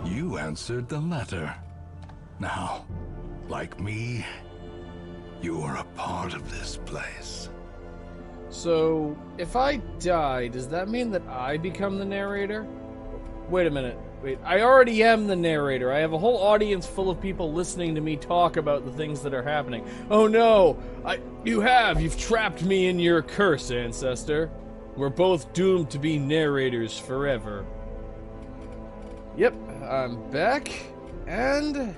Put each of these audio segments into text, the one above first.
You answered the letter. Now, like me, you are a part of this place. So, if I die, does that mean that I become the narrator? Wait a minute. Wait, I already am the narrator. I have a whole audience full of people listening to me talk about the things that are happening. Oh no! You've trapped me in your curse, ancestor. We're both doomed to be narrators forever. Yep, I'm back, and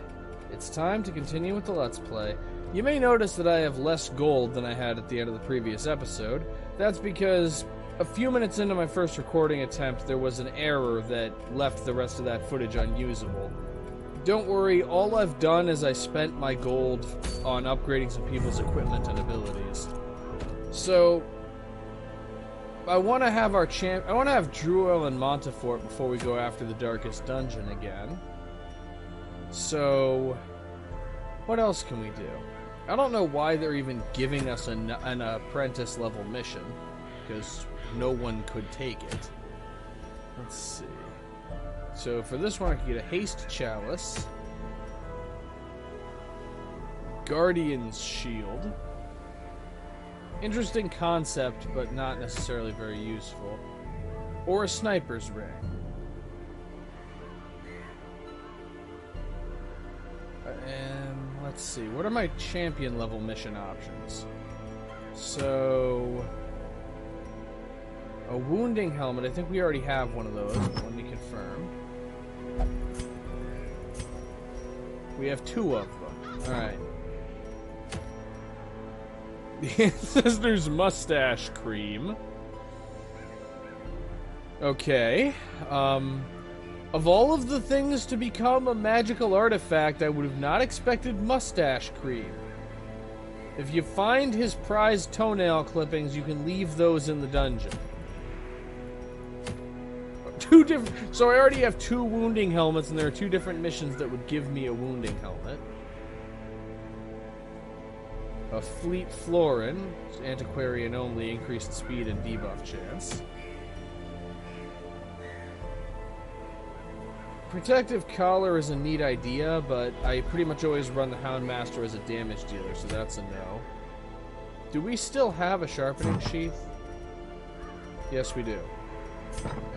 it's time to continue with the Let's Play. You may notice that I have less gold than I had at the end of the previous episode. That's because a few minutes into my first recording attempt, there was an error that left the rest of that footage unusable. Don't worry, all I've done is I spent my gold on upgrading some people's equipment and abilities. So, I want to have I want to have Druel and Montefort before we go after the Darkest Dungeon again. So, what else can we do? I don't know why they're even giving us an apprentice level mission, because no one could take it. Let's see. So for this one I can get a Haste Chalice, Guardian's Shield. Interesting concept, but not necessarily very useful. Or a Sniper's Ring. Let's see, what are my champion level mission options? So, a wounding helmet, I think we already have one of those, but let me confirm. We have 2 of them, alright. The Ancestor's Mustache Cream. Okay, of all of the things to become a magical artifact, I would have not expected Mustache Cream. If you find his prized toenail clippings, you can leave those in the dungeon. 2 different... So I already have 2 wounding helmets, and there are 2 different missions that would give me a wounding helmet. A Fleet Florin, antiquarian only, increased speed and debuff chance. Protective Collar is a neat idea, but I pretty much always run the Houndmaster as a damage dealer, so that's a no. Do we still have a Sharpening Sheath? Yes, we do.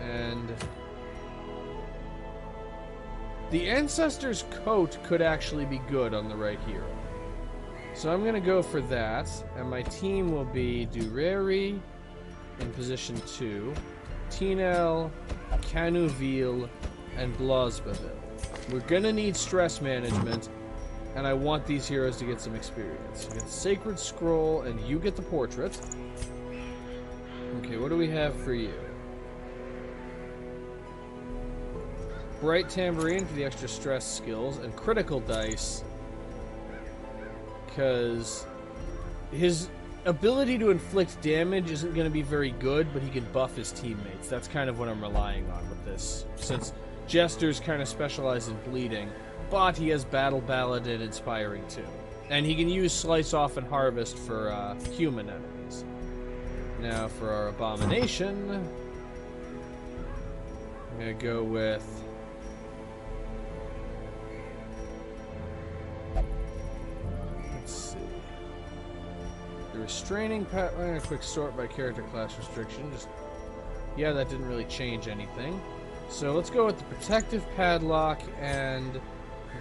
And the Ancestor's Coat could actually be good on the right hero. So I'm going to go for that, and my team will be Dureri in position 2, Tinel, Canuville, and Blosbaville. We're gonna need stress management, and I want these heroes to get some experience. You get the Sacred Scroll, and you get the portrait. Okay, what do we have for you? Bright Tambourine for the extra stress skills, and critical dice, because his ability to inflict damage isn't going to be very good, but he can buff his teammates. That's kind of what I'm relying on with this, since Jester's kind of specialize in bleeding, but he has Battle Ballad and Inspiring too. And he can use Slice Off and Harvest for human enemies. Now for our Abomination, I'm going to go with... Let's see. The Restraining Pat... I'm going to quick sort by character class restriction. Just... Yeah, that didn't really change anything. So let's go with the Protective Padlock and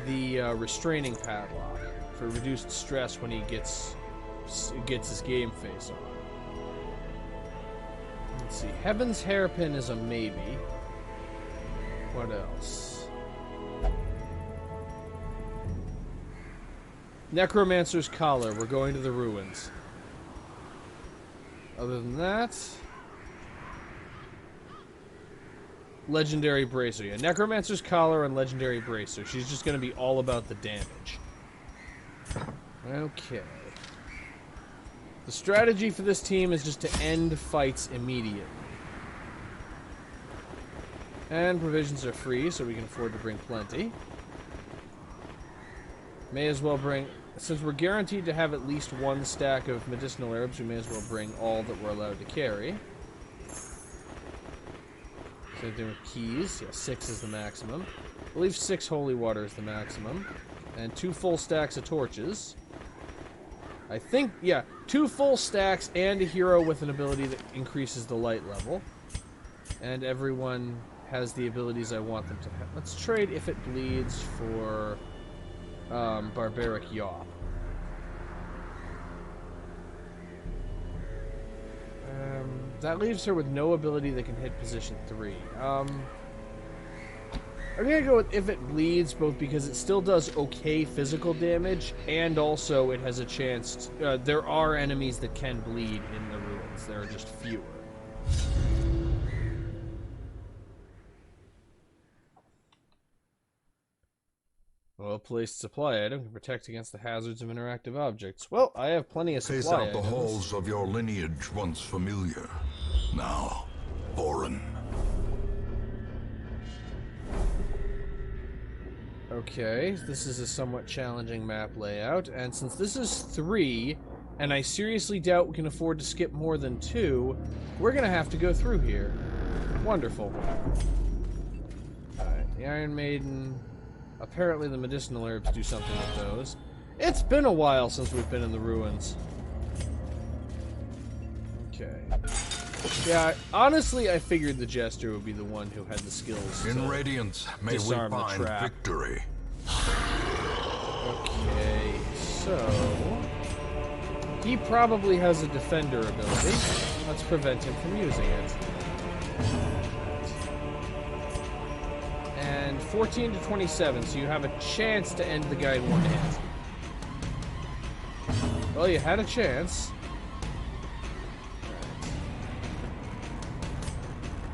the Restraining Padlock for reduced stress when he gets his game face on. Let's see. Heaven's Hairpin is a maybe. What else? Necromancer's Collar. We're going to the ruins. Other than that... Legendary Bracer. Yeah, Necromancer's Collar and Legendary Bracer. She's just going to be all about the damage. Okay. The strategy for this team is just to end fights immediately. And provisions are free, so we can afford to bring plenty. May as well bring... Since we're guaranteed to have at least 1 stack of medicinal herbs, we may as well bring all that we're allowed to carry. Same thing with keys. Yeah, 6 is the maximum. I believe 6 holy water is the maximum. And 2 full stacks of torches. I think, yeah, 2 full stacks and a hero with an ability that increases the light level. And everyone has the abilities I want them to have. Let's trade If It Bleeds for Barbaric Yaw. That leaves her with no ability that can hit position 3. I'm gonna go with If It Bleeds, both because it still does okay physical damage, and also it has a chance there are enemies that can bleed in the ruins. There are just fewer. Well-placed supply item can protect against the hazards of interactive objects. Well, I have plenty of supply Pace out items. the halls of your lineage once familiar, now foreign. Okay, this is a somewhat challenging map layout, and since this is 3, and I seriously doubt we can afford to skip more than 2, we're gonna have to go through here. Wonderful. Alright, the Iron Maiden. Apparently the medicinal herbs do something with those. It's been a while since we've been in the ruins. Okay. Yeah, honestly, I figured the Jester would be the one who had the skills In Radiance, may we disarm the find trap. victory. Okay, so... he probably has a defender ability. Let's prevent him from using it. And 14 to 27, so you have a chance to end the guy in 1 hit. Well, you had a chance.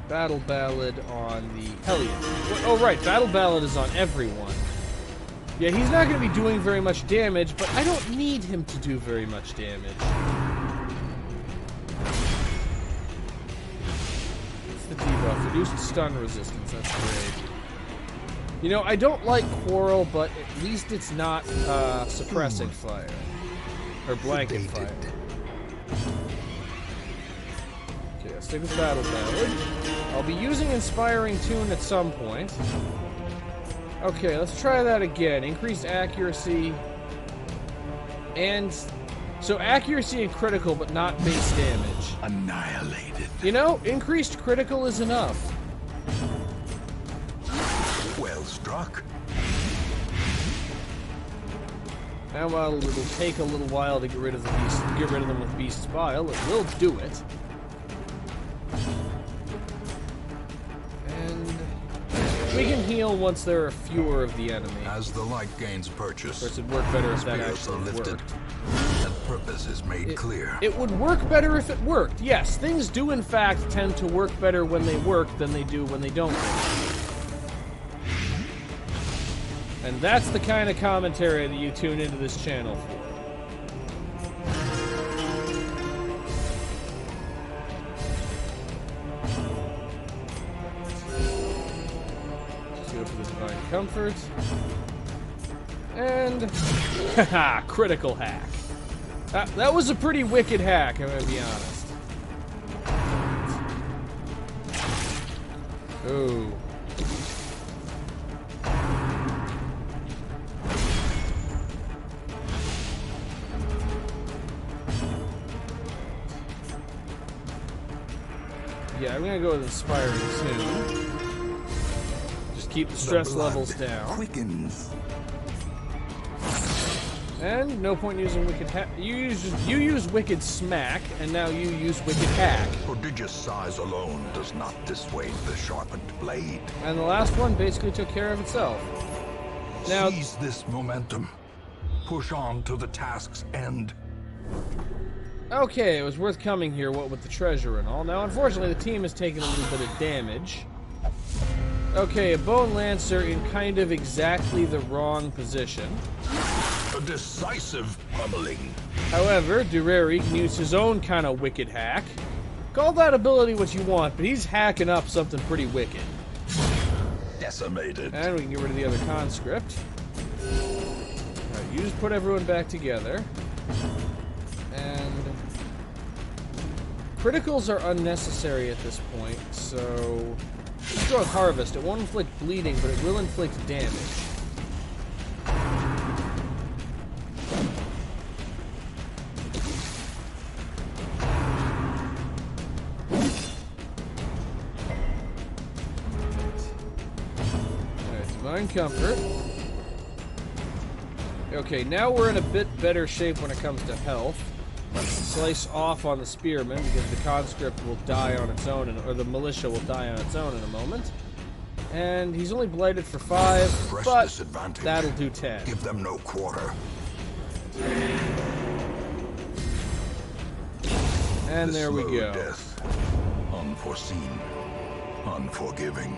Battle Ballad on the Hellion. Oh, right, Battle Ballad is on everyone. Yeah, he's not going to be doing very much damage, but I don't need him to do very much damage. It's the debuff. Reduced stun resistance, that's great. You know, I don't like Quarrel, but at least it's not suppressing fire. Or blanket fire. Okay, I'll stick with Battle Ballad. I'll be using Inspiring Tune at some point. Okay, let's try that again. Increased accuracy. And... so accuracy and critical, but not base damage. Annihilated. You know, increased critical is enough. Well struck. And while it'll take a little while to get rid of the beast, get rid of them with Beast's Bile, it will do it. And we can heal once there are fewer of the enemy. As the light gains purchase, Of course, it'd work better if that spirits are actually lifted, worked. and purpose is made clear. It would work better if it worked. Yes, things do in fact tend to work better when they work than they do when they don't work. And that's the kind of commentary that you tune into this channel for. Let's go for the Divine Comfort. And... haha, critical hack. That was a pretty wicked hack, I'm gonna be honest. Ooh. Yeah, I'm gonna go with Inspiring Tune. Just keep the stress levels down. Quickens. And no point using Wicked Hack. You use Wicked Smack, and now you use Wicked Hack. Prodigious size alone does not dissuade the sharpened blade. And the last one basically took care of itself. Now, Seize this momentum. Push on to the task's end. okay, it was worth coming here, what with the treasure and all. Now, unfortunately, the team has taken a little bit of damage. Okay, a Bone Lancer in kind of exactly the wrong position. A decisive pummeling. However, Dureri can use his own kind of wicked hack. Call that ability what you want, but he's hacking up something pretty wicked. Decimated. And we can get rid of the other conscript. Alright, you just put everyone back together. And... criticals are unnecessary at this point, so... Let's go with Harvest. It won't inflict bleeding, but it will inflict damage. Alright, Divine Comfort. Okay, now we're in a bit better shape when it comes to health. Let's slice off on the Spearman, because the conscript will die on its own, or the militia will die on its own in a moment. And he's only blighted for 5, but that'll do 10. Give them no quarter. And there we go. Death. Unforeseen. Unforgiving.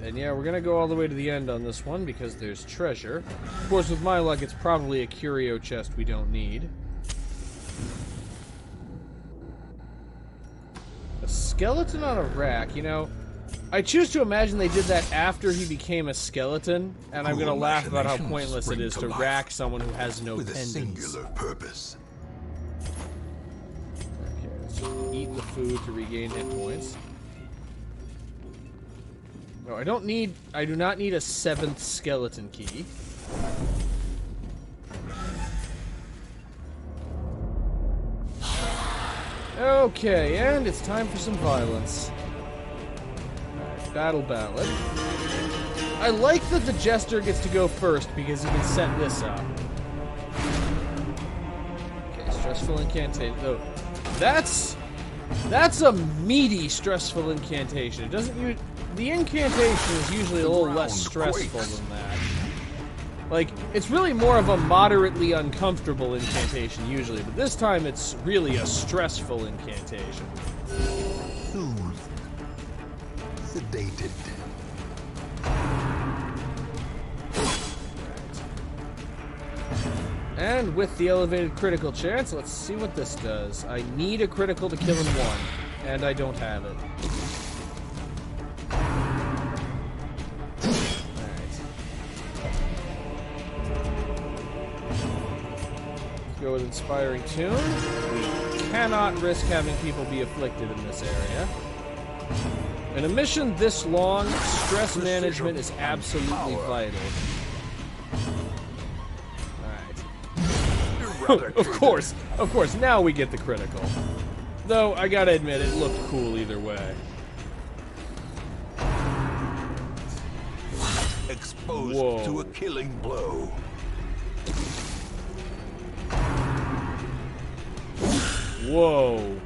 And yeah, we're gonna go all the way to the end on this one because there's treasure. Of course, with my luck, it's probably a curio chest we don't need. A skeleton on a rack, you know. I choose to imagine they did that after he became a skeleton, and I'm gonna laugh about how pointless it is to rack someone who has no with pendants. a singular purpose. Okay, let's just eat the food to regain hit points. No, I do not need a 7th skeleton key. Okay, and it's time for some violence. Alright, battle ballad. I like that the Jester gets to go first because he can set this up. Okay, stressful incantation. Oh, that's a meaty stressful incantation. It doesn't use... The incantation is usually a little less stressful than that. Like, it's really more of a moderately uncomfortable incantation usually, but this time it's really a stressful incantation. Soothed. Sedated. And with the elevated critical chance, let's see what this does. I need a critical to kill in 1, and I don't have it. Go with Inspiring Tune. We cannot risk having people be afflicted in this area. In a mission this long, stress management is absolutely vital. Alright. Of course, now we get the critical. Though, I gotta admit, it looked cool either way. Exposed to a killing blow. Whoa.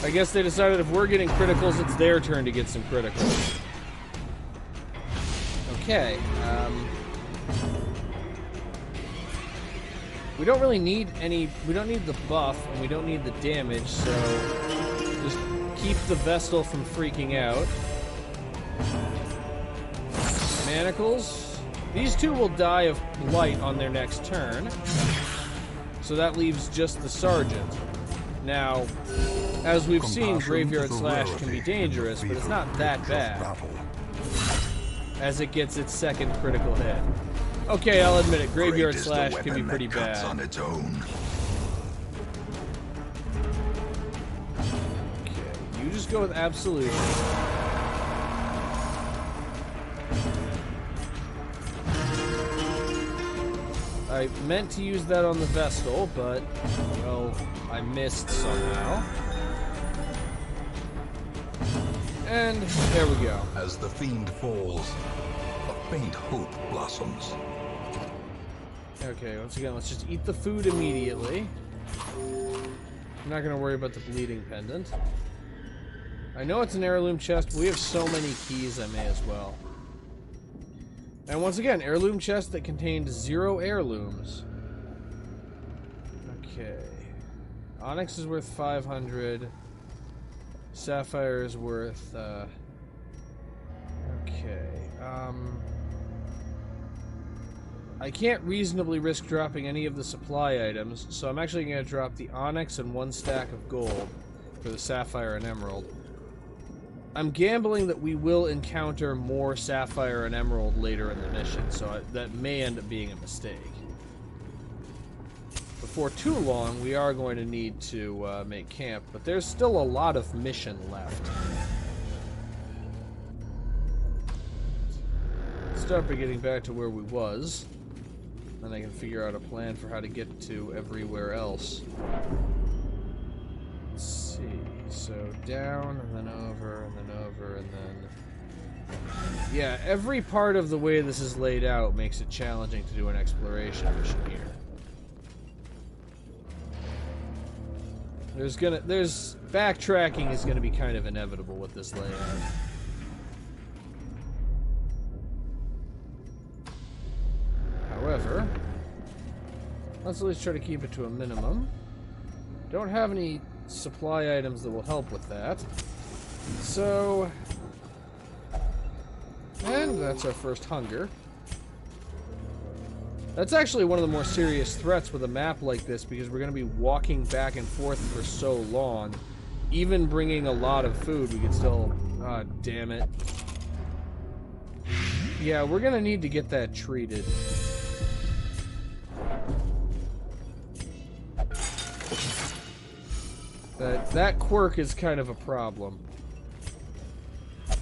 I guess they decided if we're getting criticals, it's their turn to get some criticals. Okay, we don't really need we don't need the buff, and we don't need the damage, so just keep the Vestal from freaking out. Manacles. These two will die of blight on their next turn. So that leaves just the Sergeant. Now, as we've seen, Graveyard Slash can be dangerous, but it's not that bad. As it gets its 2nd critical hit. Okay, I'll admit it, Graveyard Slash can be pretty bad. On its own. Okay, you just go with Absolution. I meant to use that on the Vestal, but, well, I missed somehow. And there we go. As the fiend falls, a faint hope blossoms. Okay, once again, let's just eat the food immediately. I'm not going to worry about the bleeding pendant. I know it's an heirloom chest, but we have so many keys I may as well. And once again, heirloom chest that contained 0 heirlooms. Okay. Onyx is worth 500. Sapphire is worth, okay. I can't reasonably risk dropping any of the supply items, so I'm actually going to drop the Onyx and 1 stack of gold for the Sapphire and Emerald. I'm gambling that we will encounter more Sapphire and Emerald later in the mission, so that may end up being a mistake. But before too long, we are going to need to make camp, but there's still a lot of mission left. Start by getting back to where we was. Then I can figure out a plan for how to get to everywhere else. Let's see. So down, and then over, and then over, and then... Yeah, every part of the way this is laid out makes it challenging to do an exploration mission here. Backtracking is gonna be kind of inevitable with this layout. However, let's at least try to keep it to a minimum. Don't have any supply items that will help with that. So... And that's our first hunger. That's actually one of the more serious threats with a map like this, because we're going to be walking back and forth for so long. Even bringing a lot of food, we could still... Ah, damn it. Yeah, we're going to need to get that treated. That quirk is kind of a problem.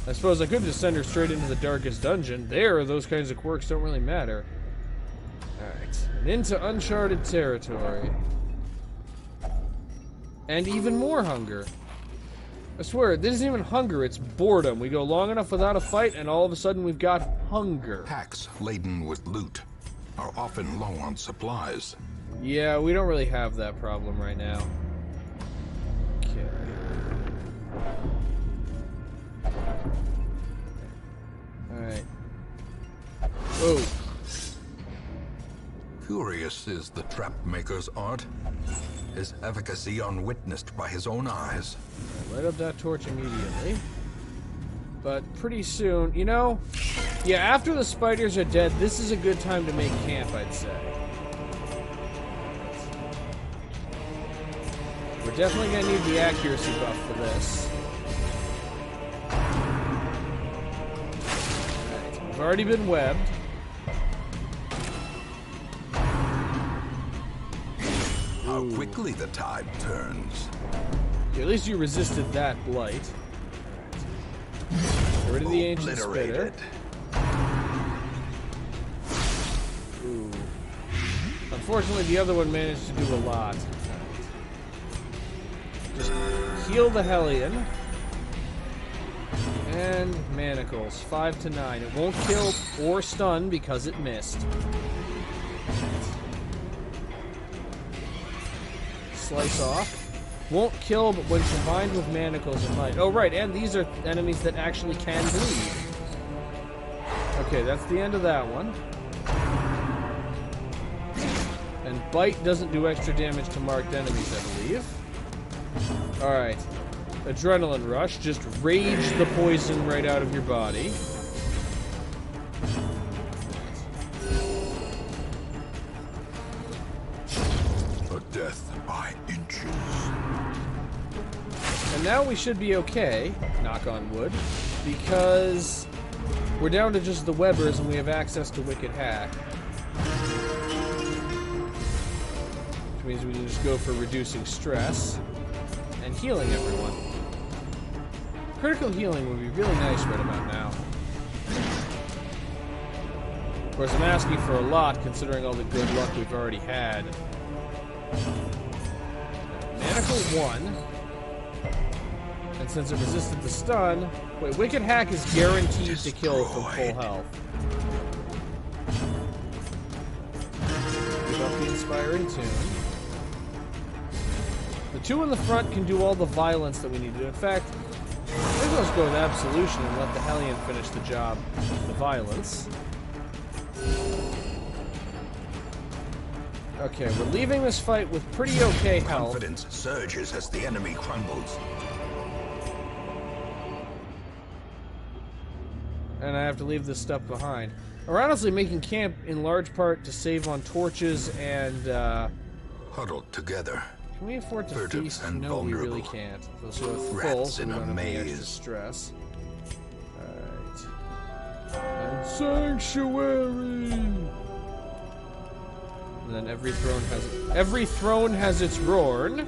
I suppose I could just send her straight into the darkest dungeon. There, those kinds of quirks don't really matter. Alright, and into uncharted territory. And even more hunger. I swear, this isn't even hunger, it's boredom. We go long enough without a fight, and all of a sudden we've got hunger. Packs laden with loot are often low on supplies. Yeah, we don't really have that problem right now. Okay. Alright. Whoa. Curious is the trap maker's art. His efficacy unwitnessed by his own eyes. Light up that torch immediately. But pretty soon, you know, yeah, after the spiders are dead, this is a good time to make camp, I'd say. We're definitely going to need the accuracy buff for this. Right, we've already been webbed. How quickly the tide turns. Okay, at least you resisted that blight. Get rid of the ancient spitter. Ooh. Unfortunately, the other one managed to do a lot. Just heal the Hellion. And manacles. 5 to 9. It won't kill or stun because it missed. Slice off. Won't kill, but when combined with manacles, it might. Oh, right, and these are enemies that actually can bleed. Okay, that's the end of that one. And bite doesn't do extra damage to marked enemies, I believe. Alright. Adrenaline rush. Just rage the poison right out of your body. A death by inches. And now we should be okay, knock on wood, because we're down to just the webbers and we have access to Wicked Hack. Which means we can just go for reducing stress and healing everyone. Critical healing would be really nice right about now. Of course, I'm asking for a lot considering all the good luck we've already had. Manacle 1. And since it resisted the stun... Wait, Wicked Hack is guaranteed to kill from full health. Keep up the Inspiring Tune. The two in the front can do all the violence that we need to do. In fact, maybe let's go with Absolution and let the Hellion finish the job. The violence. Okay, we're leaving this fight with pretty okay health. Confidence surges as the enemy crumbles. And I have to leave this stuff behind. We're honestly making camp in large part to save on torches and, Huddled together. Can we afford to Furtive feast? and No, we really vulnerable. can't. Let's go full, Rats so in we a don't have any extra maze. stress. Alright. And Sanctuary! And then every throne has its roar. Right.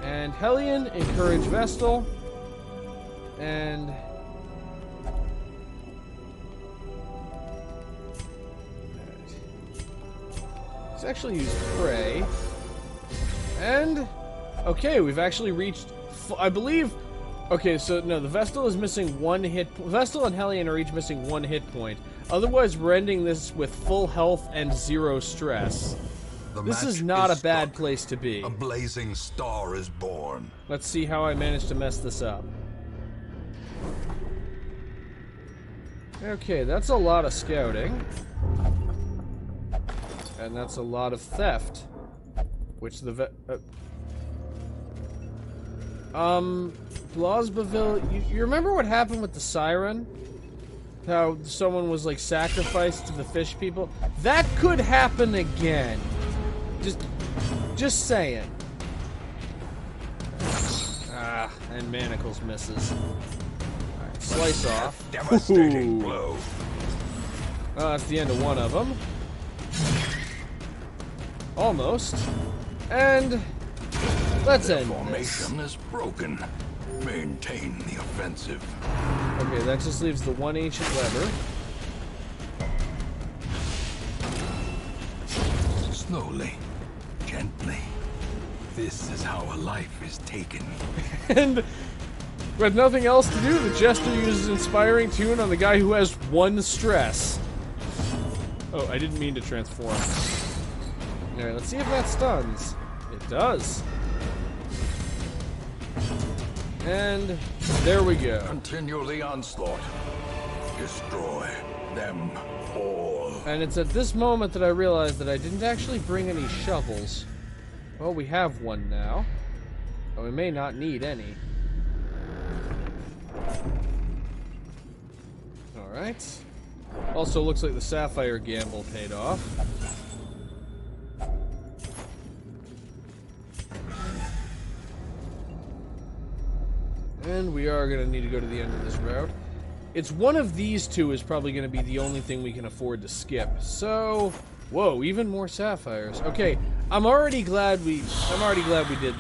And Hellion, encourage Vestal. And let's actually use Prey. And okay, we've actually reached, I believe. Okay, so no, the Vestal is missing 1 hit. Vestal and Hellion are each missing 1 hit point. Otherwise, we're ending this with full health and 0 stress. This is not a bad place to be. A blazing star is born. Let's see how I managed to mess this up. Okay, that's a lot of scouting. And that's a lot of theft. Which the Blasbeville, you remember what happened with the siren? How someone was like sacrificed to the fish people? That could happen again. Just saying. Ah, and Manacles misses. Alright, slice off. Devastating blow. Oh, that's the end of one of them. Almost. And let's end this. Formation is broken. Maintain the offensive. Okay, that just leaves the one ancient lever. Slowly, gently. This is how a life is taken. And with nothing else to do, the Jester uses Inspiring Tune on the guy who has 1 stress. Oh, I didn't mean to transform. Alright, let's see if that stuns. It does. And there we go. Continue the onslaught. Destroy them all. And it's at this moment that I realized that I didn't actually bring any shovels. Well, we have one now. But we may not need any. Alright. Also looks like the Sapphire gamble paid off. And we are going to need to go to the end of this route. It's one of these two is probably going to be the only thing we can afford to skip. So, whoa, even more sapphires. Okay, I'm already glad we did.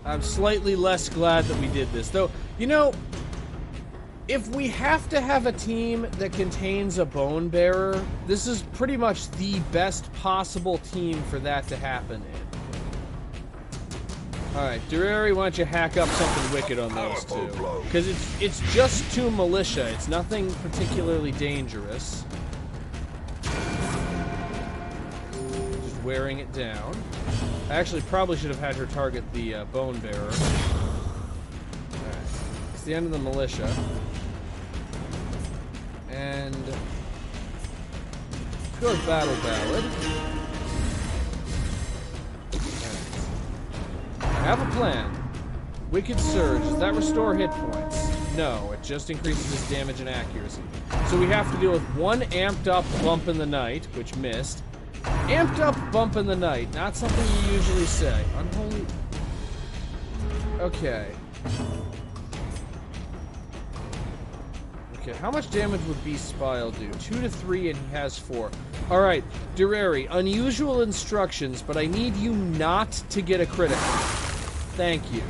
I'm slightly less glad that we did this. Though, you know, if we have to have a team that contains a bone bearer, this is pretty much the best possible team for that to happen in. Alright, Durari, why don't you hack up something wicked on those two? Because it's just 2 militia. It's nothing particularly dangerous. Just wearing it down. I actually probably should have had her target the bone bearer. Alright. It's the end of the militia. And goes Battle Ballad. I have a plan. Wicked Surge. Does that restore hit points? No, it just increases his damage and accuracy. So we have to deal with 1 amped up bump in the night, which missed. Amped up bump in the night. Not something you usually say. Unholy. Okay. Okay, how much damage would Beast Spile do? 2 to 3 and he has 4. Alright, Durari, unusual instructions, but I need you not to get a critical. Thank you.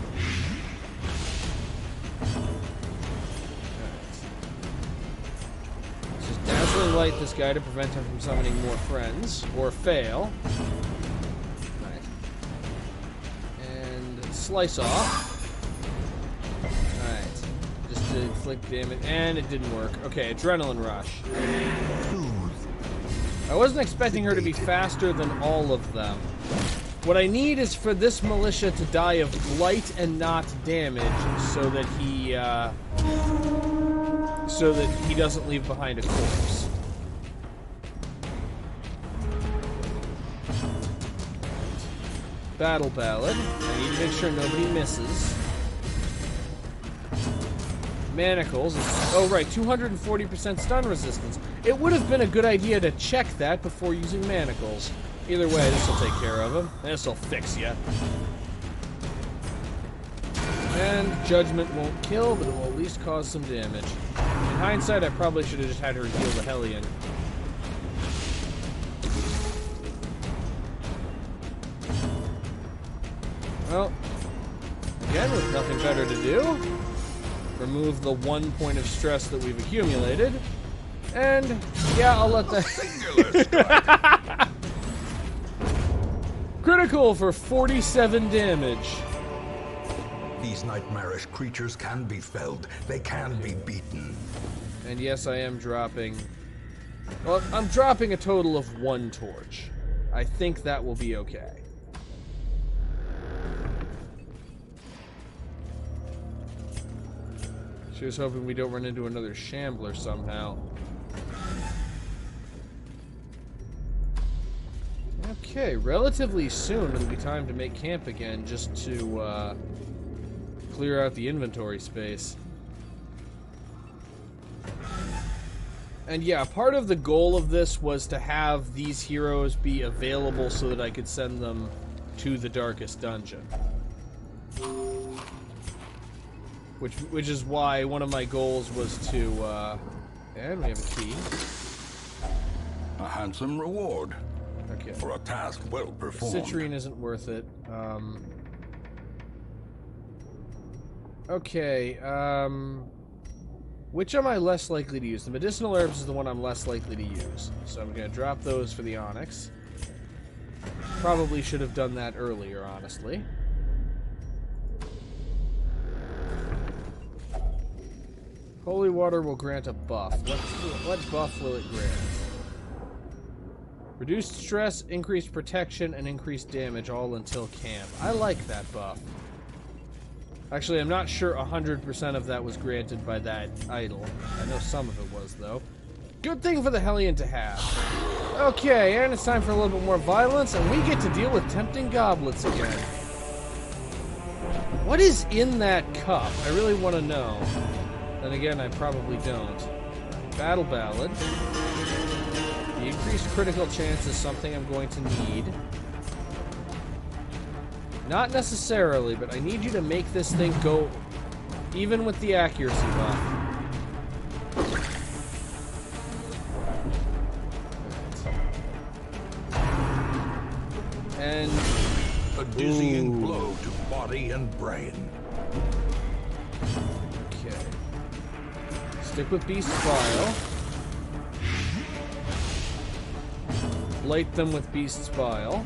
Let's just dazzling light this guy to prevent him from summoning more friends. Or fail. Right. And slice off. Alright. Just to inflict damage. And it didn't work. Okay, Adrenaline Rush. I wasn't expecting her to be faster than all of them. What I need is for this militia to die of blight and not damage, so that he doesn't leave behind a corpse. Battle Ballad. I need to make sure nobody misses. Manacles. Oh, right, 240% stun resistance. It would have been a good idea to check that before using Manacles. Either way, this will take care of him. This will fix ya. And Judgment won't kill, but it will at least cause some damage. In hindsight, I probably should have just had her heal the Hellion. Well, again, with nothing better to do, remove the 1 point of stress that we've accumulated. And, yeah, I'll let that... Singular strike. Critical for 47 damage. These nightmarish creatures can be felled. They can be beaten. And yes, I am dropping... Well, I'm dropping a total of 1 torch. I think that will be okay. She was hoping we don't run into another shambler somehow. Okay, relatively soon it'll be time to make camp again, just to clear out the inventory space. And yeah, part of the goal of this was to have these heroes be available so that I could send them to the darkest dungeon. Which is why one of my goals was to, and we have a key. A handsome reward. Okay. For a task well performed. Citrine isn't worth it. Okay, which am I less likely to use? The medicinal herbs is the one I'm less likely to use. So I'm going to drop those for the onyx. Probably should have done that earlier, honestly. Holy water will grant a buff. What buff will it grant? Reduced stress, increased protection, and increased damage all until camp. I like that buff. Actually, I'm not sure 100% of that was granted by that idol. I know some of it was, though. Good thing for the Hellion to have. Okay, and it's time for a little bit more violence, and we get to deal with tempting goblets again. What is in that cup? I really want to know. Then again, I probably don't. Battle Ballad. The increased critical chance is something I'm going to need. Not necessarily, but I need you to make this thing go even with the accuracy buff. And a dizzying blow to body and brain. Okay. Stick with Beast's Bile. Light them with Beast's Bile.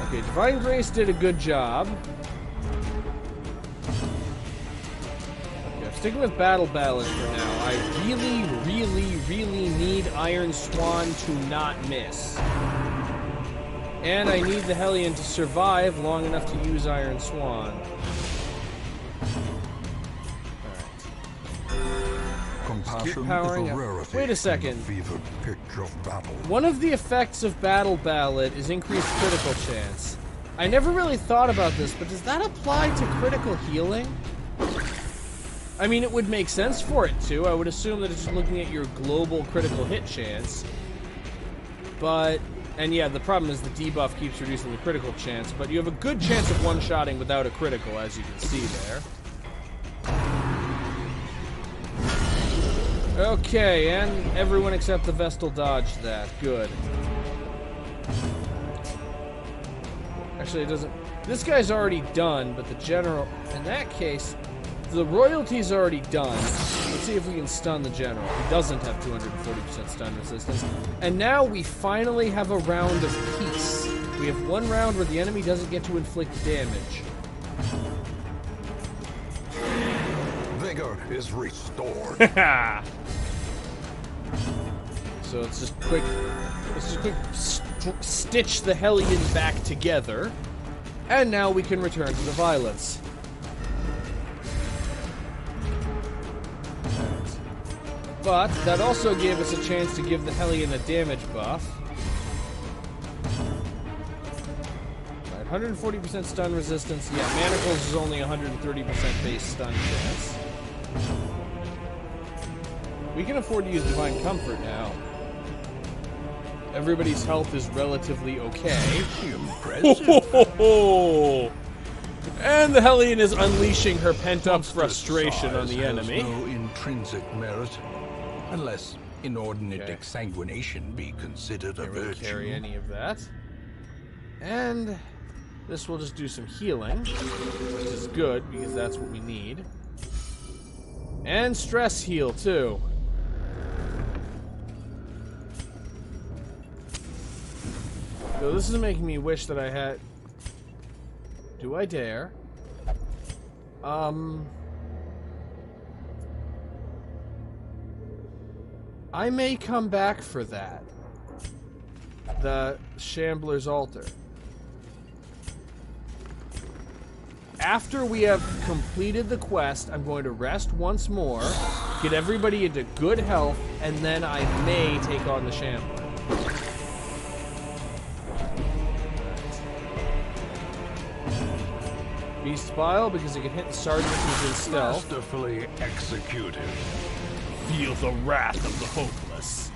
Okay, Divine Grace did a good job. Okay, I'm sticking with Battle Ballad for now. I really, really, really need Iron Swan to not miss. And I need the Hellion to survive long enough to use Iron Swan. Compassion Keep powering is a up. rarity. Wait a second. In the fevered pitch of battle. One of the effects of Battle Ballad is increased critical chance. I never really thought about this, but does that apply to critical healing? I mean, it would make sense for it to. I would assume that it's just looking at your global critical hit chance. But, and yeah, the problem is the debuff keeps reducing the critical chance, but you have a good chance of one-shotting without a critical, as you can see there. Okay, and everyone except the Vestal dodged that. Good. Actually, it doesn't... This guy's already done, but the general... In that case, the royalty's already done. Let's see if we can stun the general. He doesn't have 240% stun resistance. And now we finally have a round of peace. We have one round where the enemy doesn't get to inflict damage. Vigor is restored. So let's just quick stitch the Hellion back together, and now we can return to the violence. But that also gave us a chance to give the Hellion a damage buff. Right, 140% stun resistance. Yeah, Manacles is only 130% base stun chance. We can afford to use Divine Comfort now. Everybody's health is relatively okay. Impressive. And the Hellion is unleashing her pent-up frustration on the enemy. No intrinsic merit, unless inordinate exsanguination be considered a Can't really virtue. carry any of that. And This will just do some healing, which is good, because that's what we need. And stress heal, too. So this is making me wish that I had... Do I dare? I may come back for that. The Shambler's Altar. After we have completed the quest, I'm going to rest once more, get everybody into good health, and then I may take on the Shambler. Beast Bile, because it can hit the Sergeant who's in stealth. Masterfully executed. Feel the wrath of the hopeless.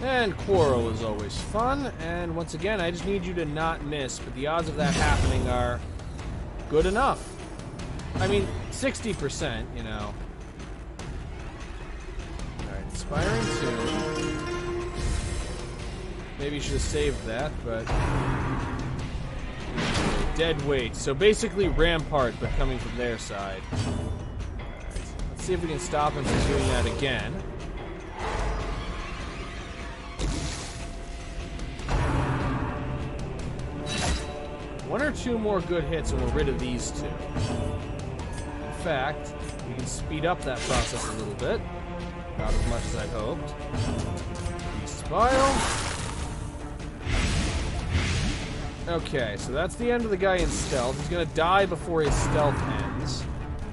And Quarrel is always fun, and once again, I just need you to not miss, but the odds of that happening are good enough. I mean, 60%, you know. Alright, Inspiring Tune. Maybe you should have saved that, but... Dead Weight. So basically Rampart, but coming from their side. Alright, let's see if we can stop him from doing that again. One or two more good hits and we're rid of these two. In fact, we can speed up that process a little bit. Not as much as I hoped. Beast Bile. Okay, so that's the end of the guy in stealth. He's gonna die before his stealth ends.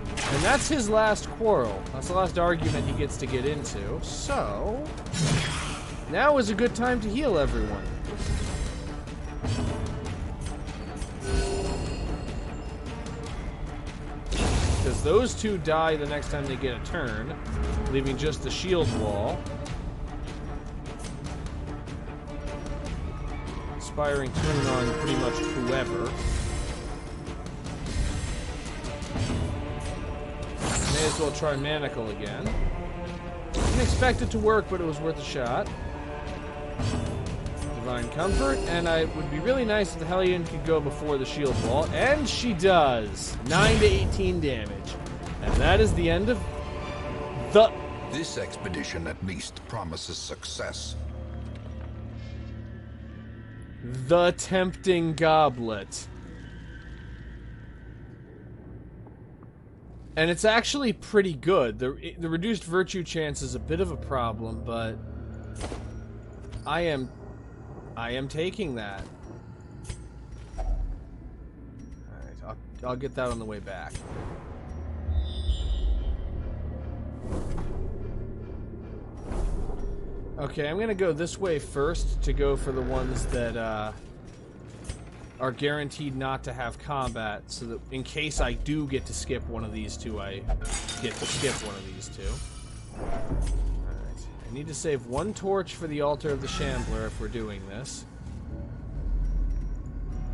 And that's his last quarrel. That's the last argument he gets to get into. So, now is a good time to heal everyone. Because those two die the next time they get a turn, leaving just the shield wall. Inspiring Tune on pretty much whoever. May as well try Manacle again. Didn't expect it to work, but it was worth a shot. Divine Comfort, and it would be really nice if the Hellion could go before the shield wall, and she does! 9 to 18 damage. And that is the end of the... This expedition at least promises success. The Tempting Goblet. And it's actually pretty good. The reduced virtue chance is a bit of a problem, but I am taking that. Alright, I'll get that on the way back. Okay, I'm gonna go this way first to go for the ones that are guaranteed not to have combat, so that in case I do get to skip one of these two, I get to skip one of these two. Alright, I need to save one torch for the Altar of the Shambler if we're doing this.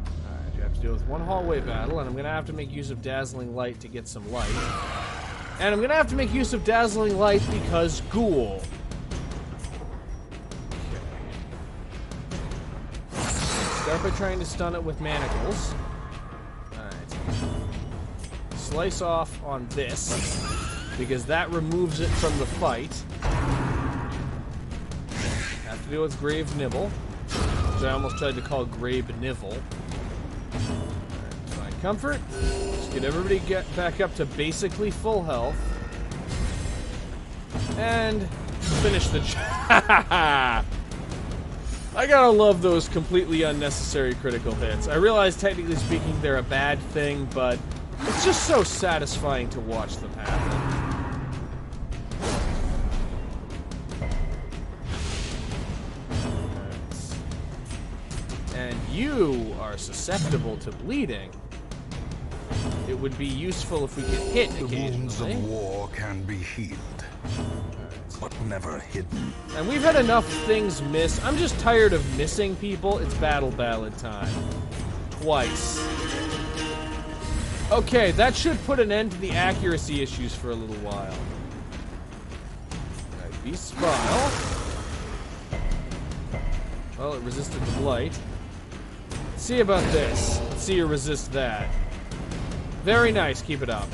Alright, you have to deal with one hallway battle, and I'm gonna have to make use of Dazzling Light to get some light. And I'm gonna have to make use of Dazzling Light because Ghoul. Start by trying to stun it with manacles. Alright. Slice off on this, because that removes it from the fight. Have to deal with Grave Nibble, which I almost tried to call Grave Nivel. Alright, Divine Comfort. Just get everybody back up to basically full health. And finish the job. I gotta love those completely unnecessary critical hits. I realize, technically speaking, they're a bad thing, but it's just so satisfying to watch them happen. And you are susceptible to bleeding. It would be useful if we could hit occasionally. The wounds of war can be healed, but never hidden. And we've had enough things miss. I'm just tired of missing people. It's Battle Ballad time. Twice. Okay, that should put an end to the accuracy issues for a little while. Alright, Beast Bile. Well, it resisted the blight. Let's see about this. Let's see you resist that. Very nice. Keep it up.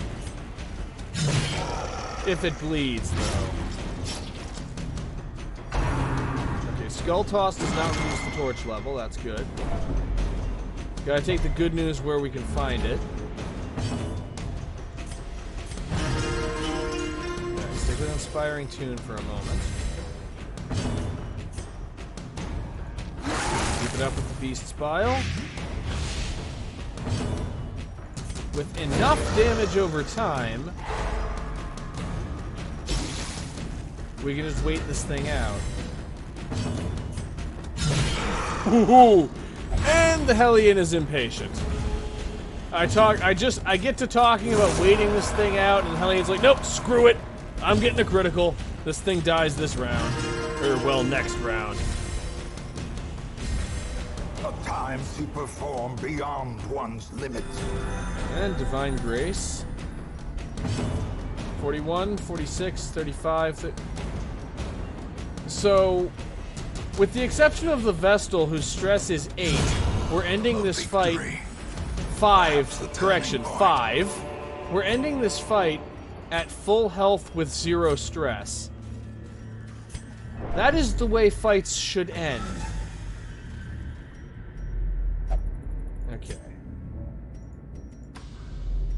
If it bleeds, though. Okay, Skull Toss does not reduce the torch level. That's good. Gotta take the good news where we can find it. Okay, stick with Inspiring Tune for a moment. Keep it up with the Beast's Bile. With enough damage over time, we can just wait this thing out. Ooh, and the Hellion is impatient. I get to talking about waiting this thing out, and the Hellion's like, nope, screw it. I'm getting a critical. This thing dies this round. Or, well, next round. A time to perform beyond one's limits. And Divine Grace. 41, 46, 35... So, with the exception of the Vestal, whose stress is 8, we're ending this fight... 5. Correction, 5. We're ending this fight at full health with 0 stress. That is the way fights should end. Okay.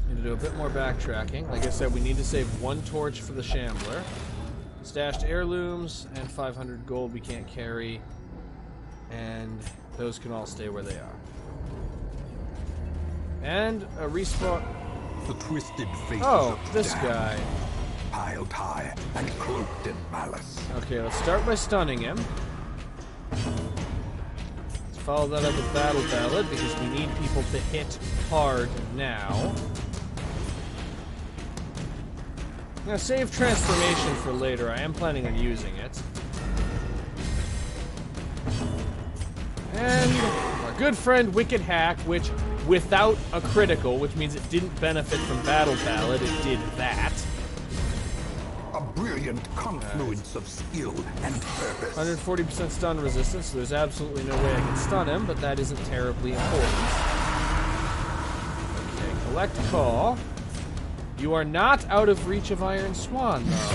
Need to do a bit more backtracking. Like I said, we need to save 1 torch for the Shambler. Stashed heirlooms and 500 gold we can't carry. And those can all stay where they are. And a respawn. The twisted faces Oh, of this damn, guy. piled high and cloaked in malice. Okay, let's start by stunning him. Let's follow that up with Battle Ballad because we need people to hit hard now. I'm gonna save Transformation for later. I am planning on using it. And our good friend Wicked Hack, which without a critical, which means it didn't benefit from Battle Ballad, it did that. A brilliant confluence of skill and purpose. 140% stun resistance, so there's absolutely no way I can stun him, but that isn't terribly important. Okay, collect call. You are not out of reach of Iron Swan, though.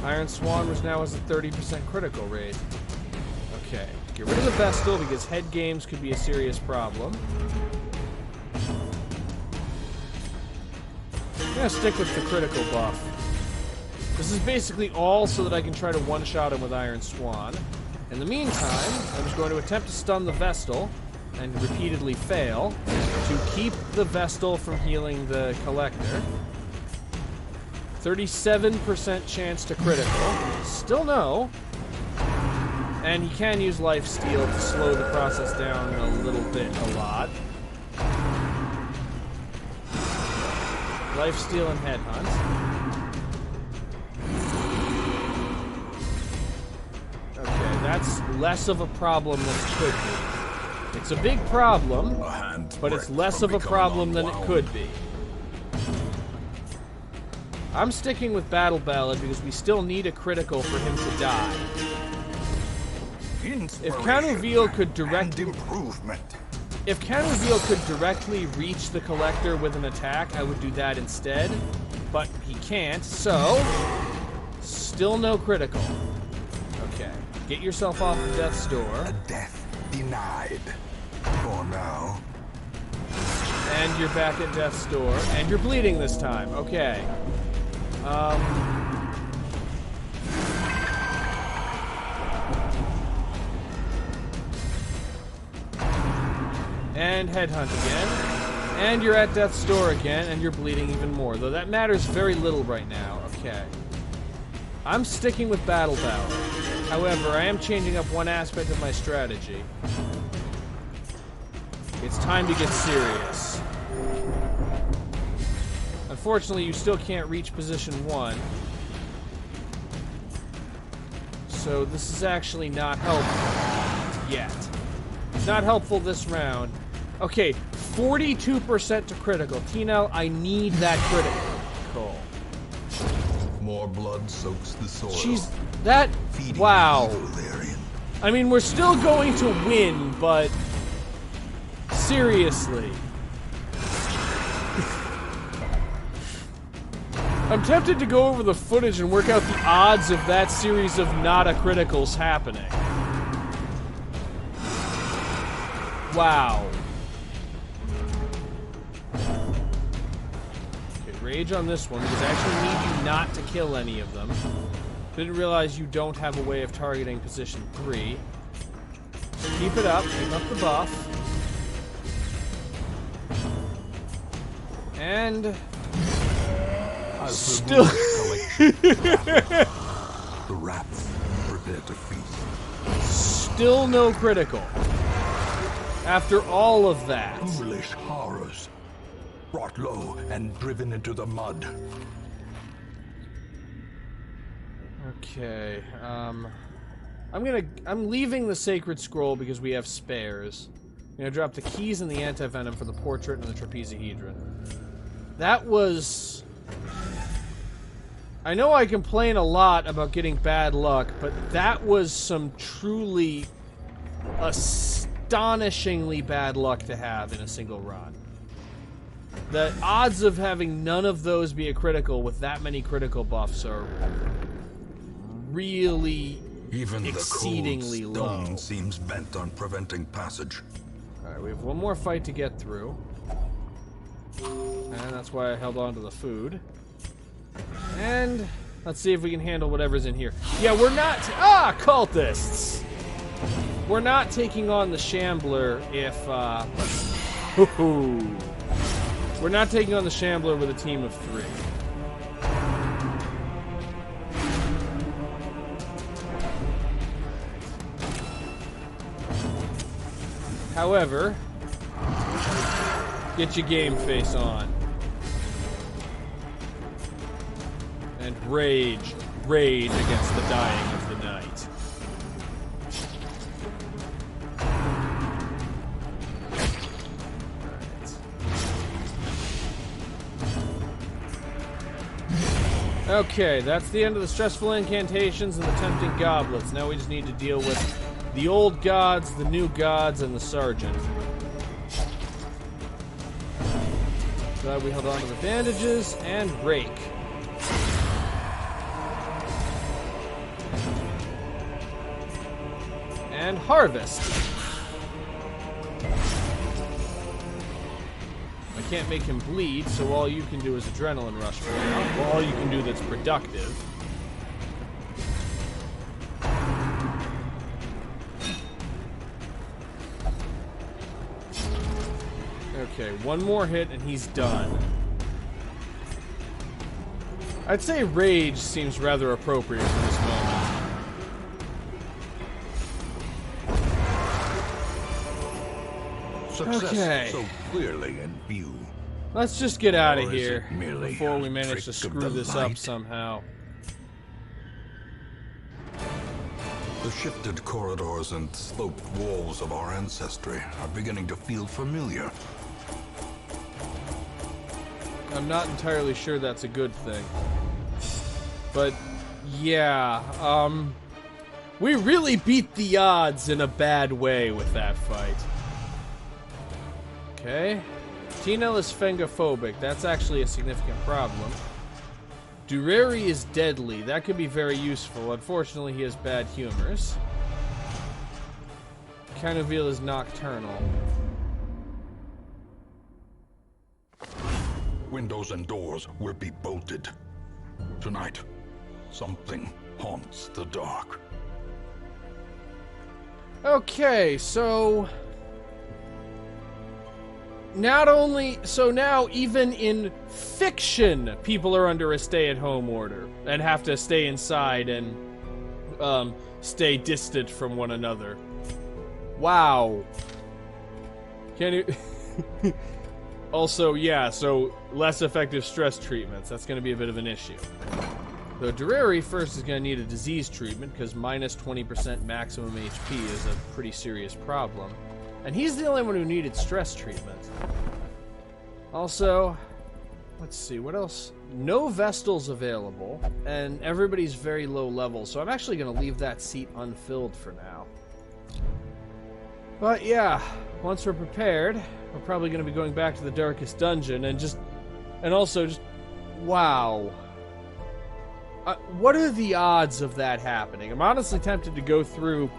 Iron Swan was now has a 30% critical rate. Okay, get rid of the Vestal because head games could be a serious problem. I'm gonna stick with the critical buff. This is basically all so that I can try to one-shot him with Iron Swan. In the meantime, I'm just going to attempt to stun the Vestal and repeatedly fail to keep the Vestal from healing the Collector. 37% chance to critical. Still no. And he can use Lifesteal to slow the process down a little bit, a lot. Lifesteal and Headhunt. Okay, that's less of a problem than it could be. It's a big problem, but it's less of a problem than it could be. I'm sticking with Battle Ballad because we still need a critical for him to die. If Canuviel could directly reach the Collector with an attack, I would do that instead. But he can't, so still no critical. Okay, get yourself off of Death's Door. A death denied. For now. And you're back at Death's Door, and you're bleeding this time. Okay. And Headhunt again. And you're at Death's Door again, and you're bleeding even more. Though that matters very little right now. Okay. I'm sticking with Battle Ballad. However, I am changing up one aspect of my strategy. It's time to get serious. Unfortunately, you still can't reach position 1. So this is actually not helpful yet. It's not helpful this round. Okay, 42% to critical. T-Nell, I need that critical. More blood soaks the soil. That... Wow. I mean, we're still going to win, but seriously. I'm tempted to go over the footage and work out the odds of that series of not-a-criticals happening. Wow. Okay, rage on this one, because I actually need you not to kill any of them. Didn't realize you don't have a way of targeting position 3. Keep it up, keep up the buff. And... still... the rats prepare to feast. Still no critical. After all of that. Foolish horrors. Brought low and driven into the mud. Okay, I'm leaving the Sacred Scroll because we have spares. I'm gonna drop the keys and the anti-venom for the portrait and the trapezohedron. That was... I know I complain a lot about getting bad luck, but that was some truly astonishingly bad luck to have in a single run. The odds of having none of those be a critical with that many critical buffs are really exceedingly Even the cold low. stone seems bent on preventing passage. Alright, we have one more fight to get through. And that's why I held on to the food. And let's see if we can handle whatever's in here. Yeah, we're not... cultists! We're not taking on the Shambler if, we're not taking on the Shambler with a team of 3. However, get your game face on. And rage against the dying of the night. Alright. Okay, that's the end of the stressful incantations and the tempting goblets. Now we just need to deal with the old gods, the new gods, and the sergeant. Glad we held on to the bandages and rake. And harvest. I can't make him bleed, so all you can do is adrenaline rush for now. Well, all you can do that's productive. Okay, one more hit and he's done. I'd say rage seems rather appropriate for this moment. Success so clearly in view. Let's just get out of Or is here it merely before we a manage to trick of screw the this up light? somehow. The shifted corridors and sloped walls of our ancestry are beginning to feel familiar. I'm not entirely sure that's a good thing. But, yeah, we really beat the odds in a bad way with that fight. Okay. Tinel is fengophobic. That's actually a significant problem. Dureri is deadly. That could be very useful. Unfortunately, he has bad humors. Canuville is nocturnal. Windows and doors will be bolted. Tonight, something haunts the dark. Okay, so... Not only... So now, even in fiction, people are under a stay-at-home order and have to stay inside and stay distant from one another. Wow. Can you... Also, yeah, so less effective stress treatments. That's going to be a bit of an issue. Though Dureri first is going to need a disease treatment because minus 20% maximum HP is a pretty serious problem. And he's the only one who needed stress treatment. Also, let's see, what else? No Vestals available, and everybody's very low level, so I'm actually going to leave that seat unfilled for now. But yeah, once we're prepared, we're probably going to be going back to the darkest dungeon and also just, wow. What are the odds of that happening? I'm honestly tempted to go through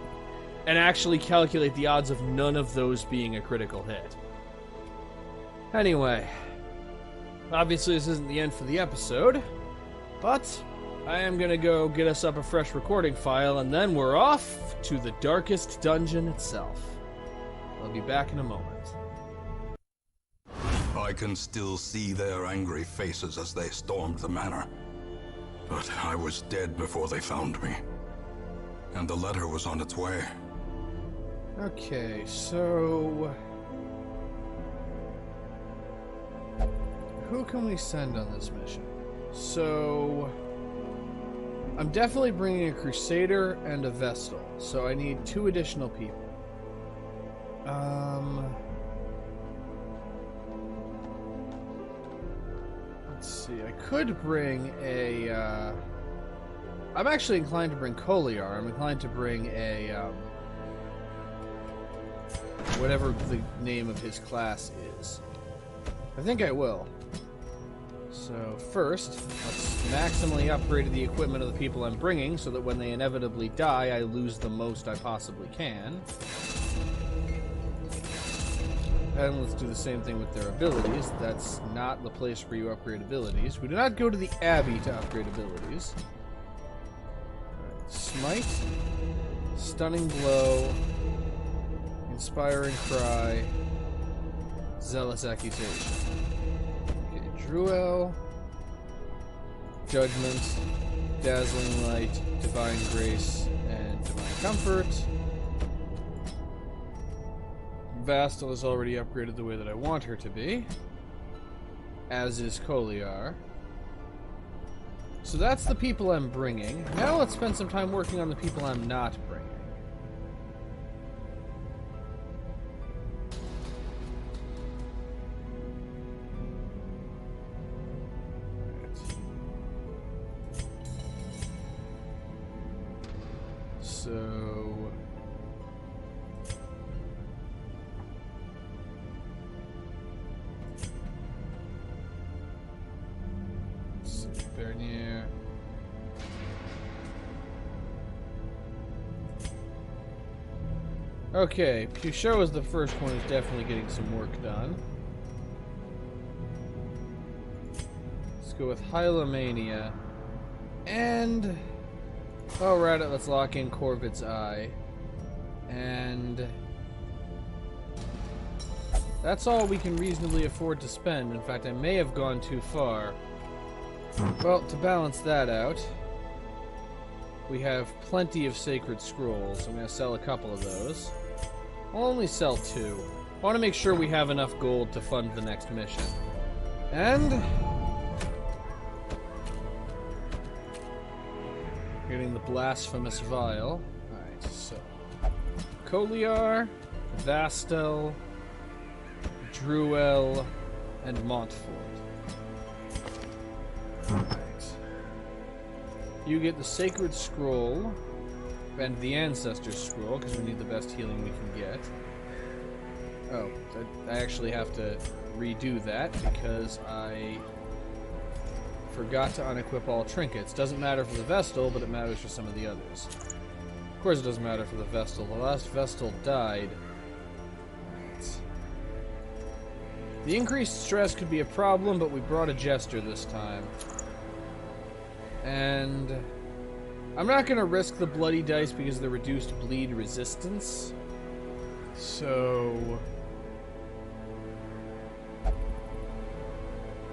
and actually calculate the odds of none of those being a critical hit. Anyway, obviously this isn't the end for the episode, but I am going to go get us up a fresh recording file, and then we're off to the darkest dungeon itself. I'll be back in a moment. I can still see their angry faces as they stormed the manor. But I was dead before they found me. And the letter was on its way. Okay, so who can we send on this mission? So I'm definitely bringing a Crusader and a Vestal, so I need 2 additional people. Let's see, I could bring a, I'm actually inclined to bring Koliar. I'm inclined to bring a, whatever the name of his class is. I think I will. So first, let's maximally upgrade the equipment of the people I'm bringing so that when they inevitably die, I lose the most I possibly can. And let's do the same thing with their abilities. That's not the place where you upgrade abilities. We do not go to the Abbey to upgrade abilities. Right. Smite, Stunning Blow, Inspiring Cry, Zealous Accusation. Okay, Druel, Judgment, Dazzling Light, Divine Grace, and Divine Comfort. Vastal is already upgraded the way that I want her to be, as is Koliar. So that's the people I'm bringing. Now let's spend some time working on the people I'm not bringing. So Bernier. Okay, Puchot is the first one who's definitely getting some work done. Let's go with Hylomania. And alright, let's lock in Corvid's Eye. And that's all we can reasonably afford to spend. In fact, I may have gone too far. Well, to balance that out, we have plenty of sacred scrolls. I'm going to sell a couple of those. I'll only sell 2. I want to make sure we have enough gold to fund the next mission. And getting the blasphemous vial. Alright, so Koliar, Vastal, Druel, and Montfort. Alright. You get the Sacred Scroll and the Ancestor's Scroll, because we need the best healing we can get. Oh, I actually have to redo that, because I forgot to unequip all trinkets. Doesn't matter for the Vestal, but it matters for some of the others. Of course it doesn't matter for the Vestal. The last Vestal died. Right. The increased stress could be a problem, but we brought a Jester this time. And I'm not going to risk the bloody dice because of the reduced bleed resistance. So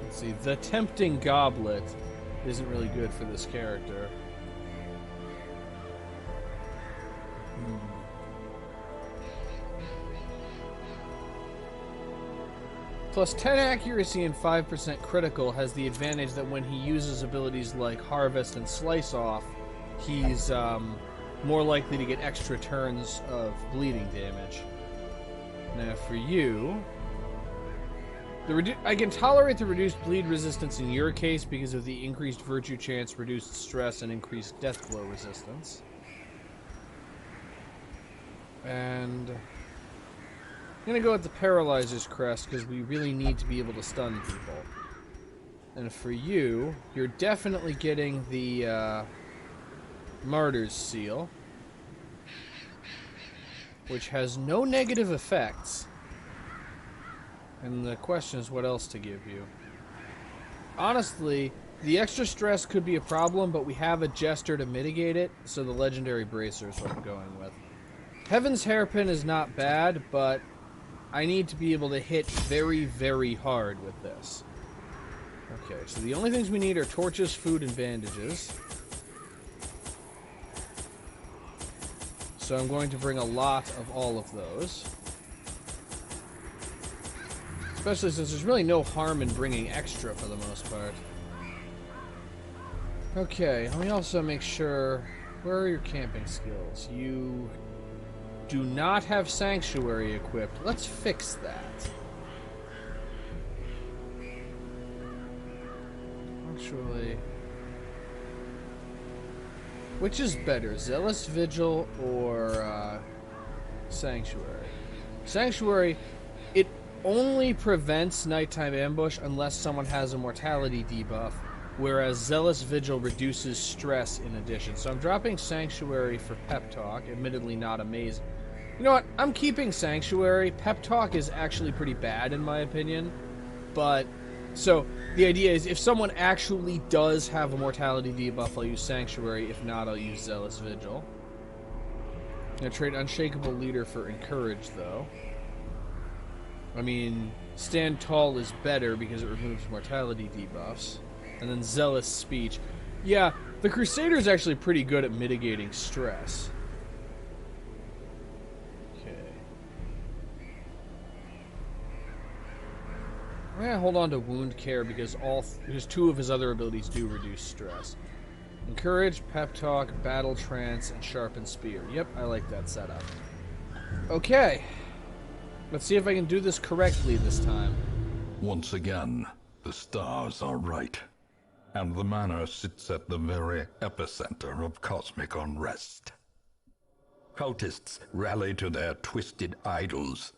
let's see. The Tempting Goblet isn't really good for this character. Plus 10 accuracy and 5% critical has the advantage that when he uses abilities like Harvest and Slice Off, he's more likely to get extra turns of bleeding damage. Now for you, I can tolerate the reduced bleed resistance in your case because of the increased virtue chance, reduced stress, and increased death blow resistance. And I'm gonna go with the Paralyzer's Crest because we really need to be able to stun people. And for you, you're definitely getting the Martyr's Seal, which has no negative effects. And the question is what else to give you. Honestly, the extra stress could be a problem, but we have a Jester to mitigate it, so the Legendary Bracer is what I'm going with. Heaven's Hairpin is not bad, but I need to be able to hit very, very hard with this. Okay, so the only things we need are torches, food, and bandages. So I'm going to bring a lot of all of those. Especially since there's really no harm in bringing extra for the most part. Okay, let me also make sure... Where are your camping skills? You do not have Sanctuary equipped. Let's fix that. Actually... Which is better, Zealous Vigil or Sanctuary? Sanctuary, it only prevents nighttime ambush unless someone has a mortality debuff, whereas Zealous Vigil reduces stress in addition. So I'm dropping Sanctuary for Pep Talk, admittedly not amazing. You know what? I'm keeping Sanctuary. Pep Talk is actually pretty bad in my opinion, but... So, the idea is, if someone actually does have a mortality debuff, I'll use Sanctuary. If not, I'll use Zealous Vigil. I'm going to trade Unshakable Leader for Encourage, though. I mean, Stand Tall is better because it removes mortality debuffs. And then Zealous Speech. Yeah, the Crusader is actually pretty good at mitigating stress. I'm gonna hold on to Wound Care because two of his other abilities do reduce stress. Encourage, Pep Talk, Battle Trance, and Sharpen Spear. Yep, I like that setup. Okay. Let's see if I can do this correctly this time. Once again, the stars are right. And the manor sits at the very epicenter of cosmic unrest. Cultists rally to their twisted idols,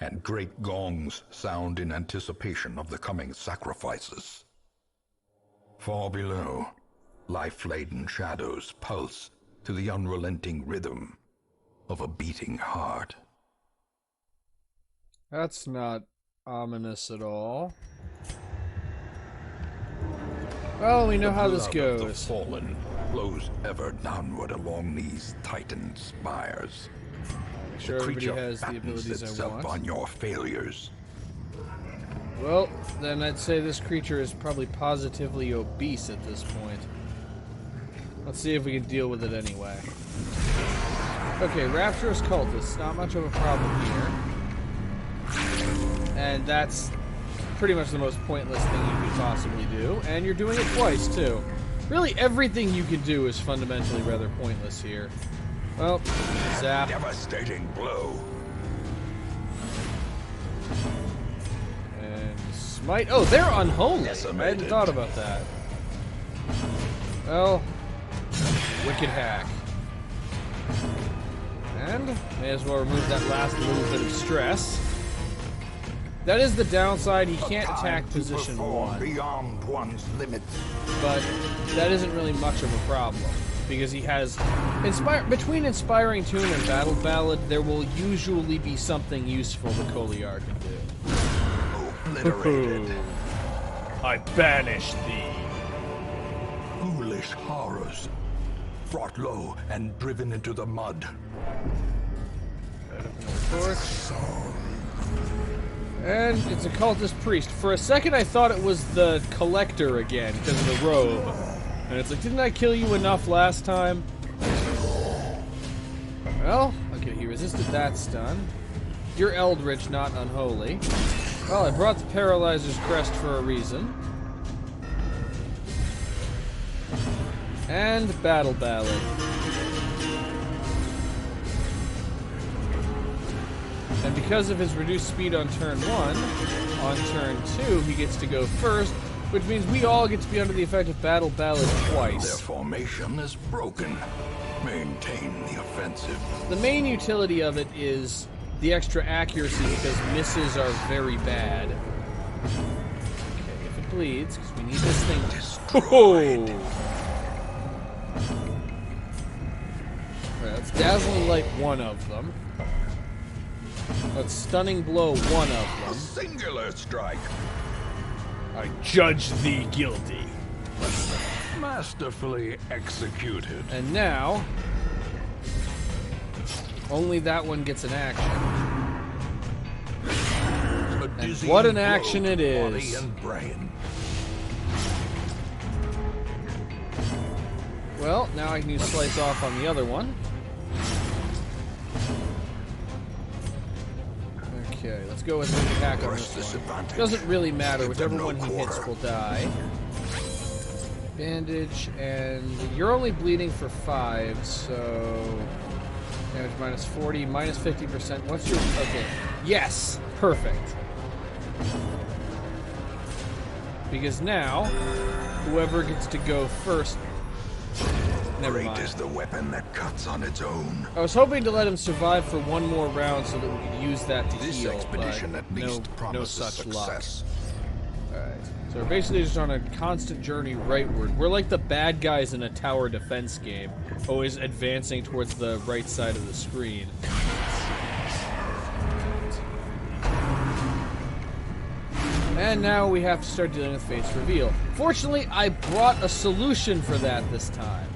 and great gongs sound in anticipation of the coming sacrifices. Far below, life-laden shadows pulse to the unrelenting rhythm of a beating heart. That's not ominous at all. Well, we know how this goes. The fallen flows ever downward along these titan spires. Make sure everybody has the abilities I want. On your failures. Well, then I'd say this creature is probably positively obese at this point. Let's see if we can deal with it anyway. Okay, Rapturous Cultists, not much of a problem here. And that's pretty much the most pointless thing you could possibly do. And you're doing it twice, too. Really, everything you can do is fundamentally rather pointless here. Well, zap. Devastating blow. And smite. Oh, they're unholy. Decimated. I hadn't thought about that. Well, wicked hack. And may as well remove that last little bit of stress. That is the downside. He can't attack position 1. Beyond one's limits. But that isn't really much of a problem. Because he has... Between Inspiring Tune and Battle Ballad, there will usually be something useful the Koliar can do. Obliterated. I banish thee. Foolish horrors. Brought low and driven into the mud. And it's a cultist priest. For a second I thought it was the collector again, because of the robe. And it's like, didn't I kill you enough last time? Well, okay, he resisted that stun. You're Eldritch, not unholy. Well, I brought the Paralyzer's Crest for a reason. And Battle Ballad. And because of his reduced speed on turn 1, on turn 2 he gets to go first, which means we all get to be under the effect of Battle Ballad twice. Their formation is broken. Maintain the offensive. The main utility of it is the extra accuracy because misses are very bad. Okay, if it bleeds, because we need this thing destroyed. Alright, let's Dazzling Light one of them. Let's Stunning Blow one of them. A singular strike. I judge thee guilty. Masterfully executed. And now, only that one gets an action. And what an action it is. Body and brain. Well, now I can use Slice Off on the other one. Okay, let's go with an attack on this one. Doesn't really matter, whichever one he hits will die. Bandage, and you're only bleeding for 5, so... Damage minus 40, minus 50%. What's your... Okay. Yes! Perfect. Because now, whoever gets to go first... Never mind. Great is the weapon that cuts on its own. I was hoping to let him survive for one more round so that we could use that to This heal, expedition but at least no promises such success. luck. Alright. So we're basically just on a constant journey rightward. We're like the bad guys in a tower defense game, always advancing towards the right side of the screen. And now we have to start dealing with Fate's Reveal. Fortunately, I brought a solution for that this time.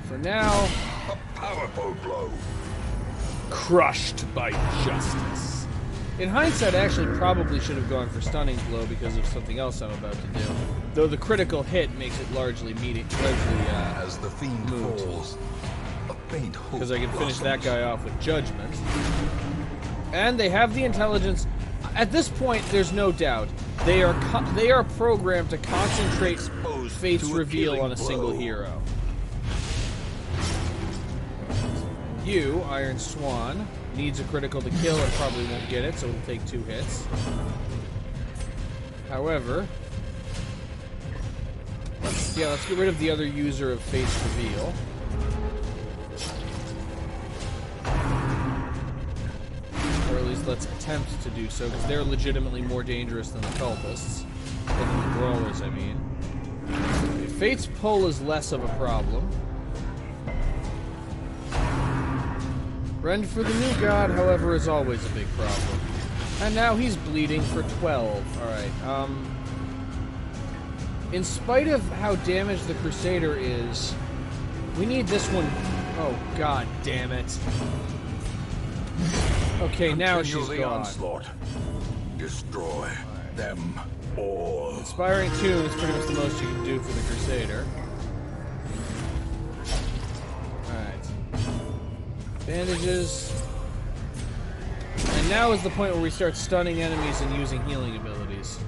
For now... A powerful blow. Crushed by justice. In hindsight, I actually probably should have gone for Stunning Blow because of something else I'm about to do. Though the critical hit makes it largely as the fiend falls, a faint hope because I can finish blossoms. that guy off with Judgment. And they have the intelligence. At this point, there's no doubt they are programmed to concentrate Fate's Reveal on a single hero. You, Iron Swan, needs a critical to kill and probably won't get it, so it'll take 2 hits. However, let's get rid of the other user of Fate's Reveal. Or at least let's attempt to do so, because they're legitimately more dangerous than the cultists. Or than the brawlers, I mean. Fate's pull is less of a problem. Rend for the new god, however, is always a big problem. And now he's bleeding for 12. Alright, in spite of how damaged the Crusader is, we need this one... Oh, god damn it. Okay, now she's the gone. onslaught. Destroy them all. Inspiring Tune is pretty much the most you can do for the Crusader. Bandages. And now is the point where we start stunning enemies and using healing abilities.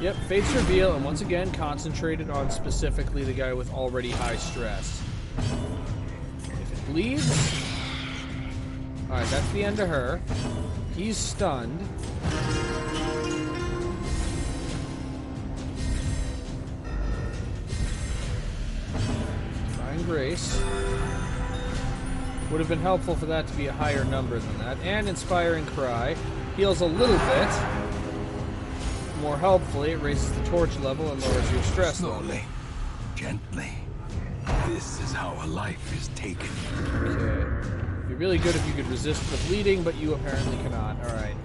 Yep, Fate's Reveal, and once again, concentrated on specifically the guy with already high stress. If it bleeds... Alright, that's the end of her. He's stunned. Grace. Would have been helpful for that to be a higher number than that. And Inspiring Cry heals a little bit. More helpfully, it raises the torch level and lowers your stress level. Slowly, gently. This is how a life is taken. Okay. It'd be really good if you could resist the bleeding, but you apparently cannot. Alright.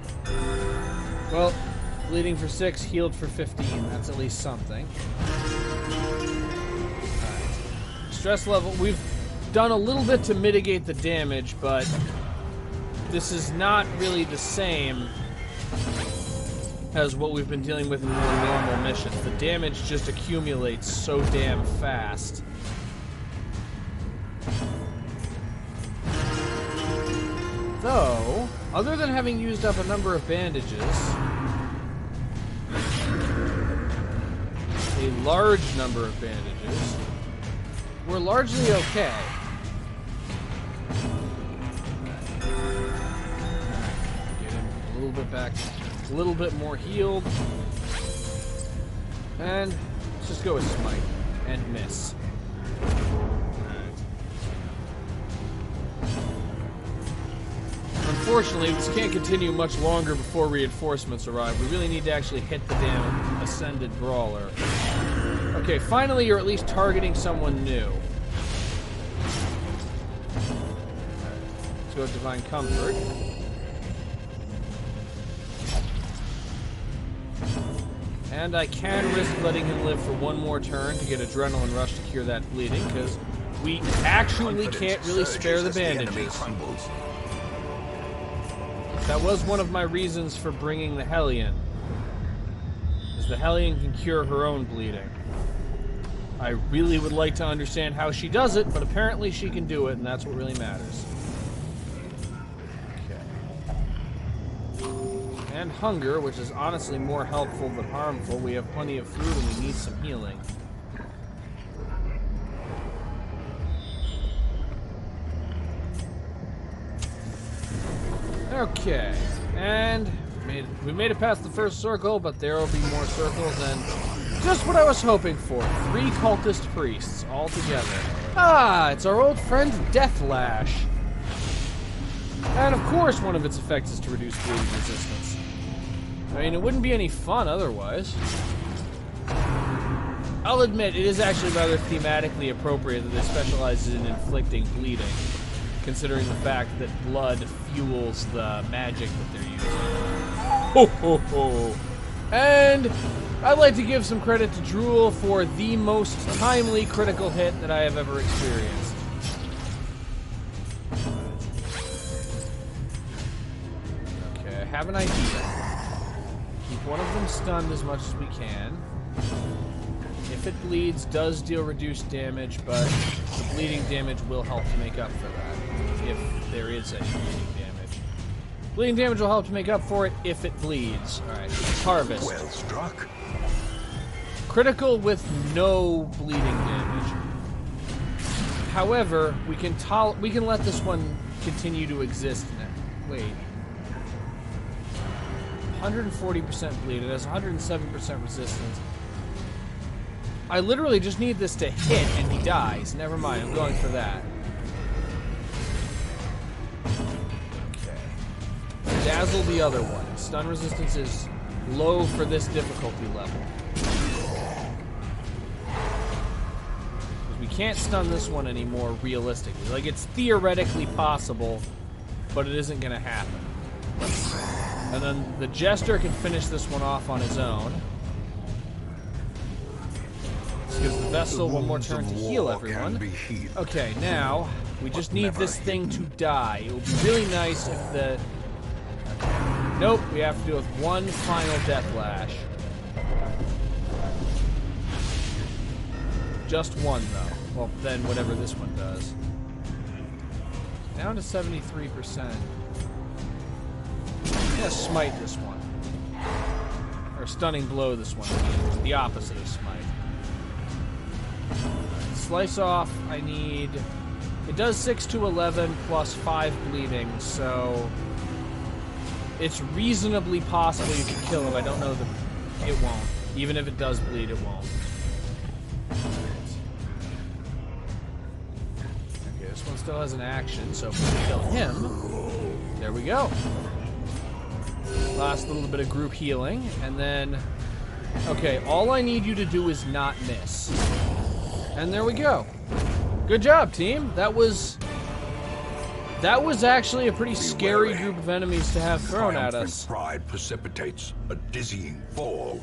Well, bleeding for 6, healed for 15. That's at least something. Stress level, we've done a little bit to mitigate the damage, but this is not really the same as what we've been dealing with in more normal missions. The damage just accumulates so damn fast. Though, other than having used up a number of bandages, a large number of bandages, we're largely okay. Get him a little bit back, a little bit more healed. And let's just go with Smite and miss. Unfortunately, this can't continue much longer before reinforcements arrive. We really need to actually hit the damn Ascended Brawler. Okay, finally you're at least targeting someone new. Let's go with Divine Comfort. And I can risk letting him live for one more turn to get Adrenaline Rush to cure that bleeding, because we actually can't really spare the bandages. That was one of my reasons for bringing the Hellion, is the Hellion can cure her own bleeding. I really would like to understand how she does it, but apparently she can do it, and that's what really matters. And hunger, which is honestly more helpful than harmful. We have plenty of food and we need some healing. Okay, and we made it past the first circle, but there will be more circles, and just what I was hoping for. 3 cultist priests all together. Ah, it's our old friend Deathlash. And of course one of its effects is to reduce bleeding resistance. I mean, it wouldn't be any fun otherwise. I'll admit, it is actually rather thematically appropriate that it specializes in inflicting bleeding, considering the fact that blood fuels the magic that they're using. Ho ho ho! And I'd like to give some credit to Drool for the most timely critical hit that I have ever experienced. Okay, I have an idea. Keep one of them stunned as much as we can. If it bleeds, does deal reduced damage, but the bleeding damage will help to make up for that, if there is any bleeding damage. Bleeding damage will help to make up for it if it bleeds. Alright, Harvest. Well struck. Critical with no bleeding damage. However, we can let this one continue to exist now. Wait. 140% bleed. It has 107% resistance. I literally just need this to hit and he dies. Never mind, I'm going for that. Okay. Dazzle the other one. Stun resistance is low for this difficulty level. We can't stun this one anymore realistically. Like, it's theoretically possible, but it isn't going to happen. And then the Jester can finish this one off on his own. This gives the Vessel one more turn to heal everyone. Okay, now we just need this thing to die. It would be really nice if the... Okay. Nope, we have to do it with one final Deathlash. Just one, though. Well, then whatever this one does. Down to 73%. I'm gonna smite this one. Or stunning blow this one. The opposite of smite. Right, slice off, I need... It does 6 to 11 plus 5 bleeding, so... It's reasonably possible you can kill him. I don't know that it won't. Even if it does bleed, it won't. Okay, this one still has an action, so if we kill him... There we go. Last little bit of group healing, and then... Okay, all I need you to do is not miss. And there we go. Good job, team. That was actually a pretty scary group of enemies to have thrown at us. Pride precipitates a dizzying fall.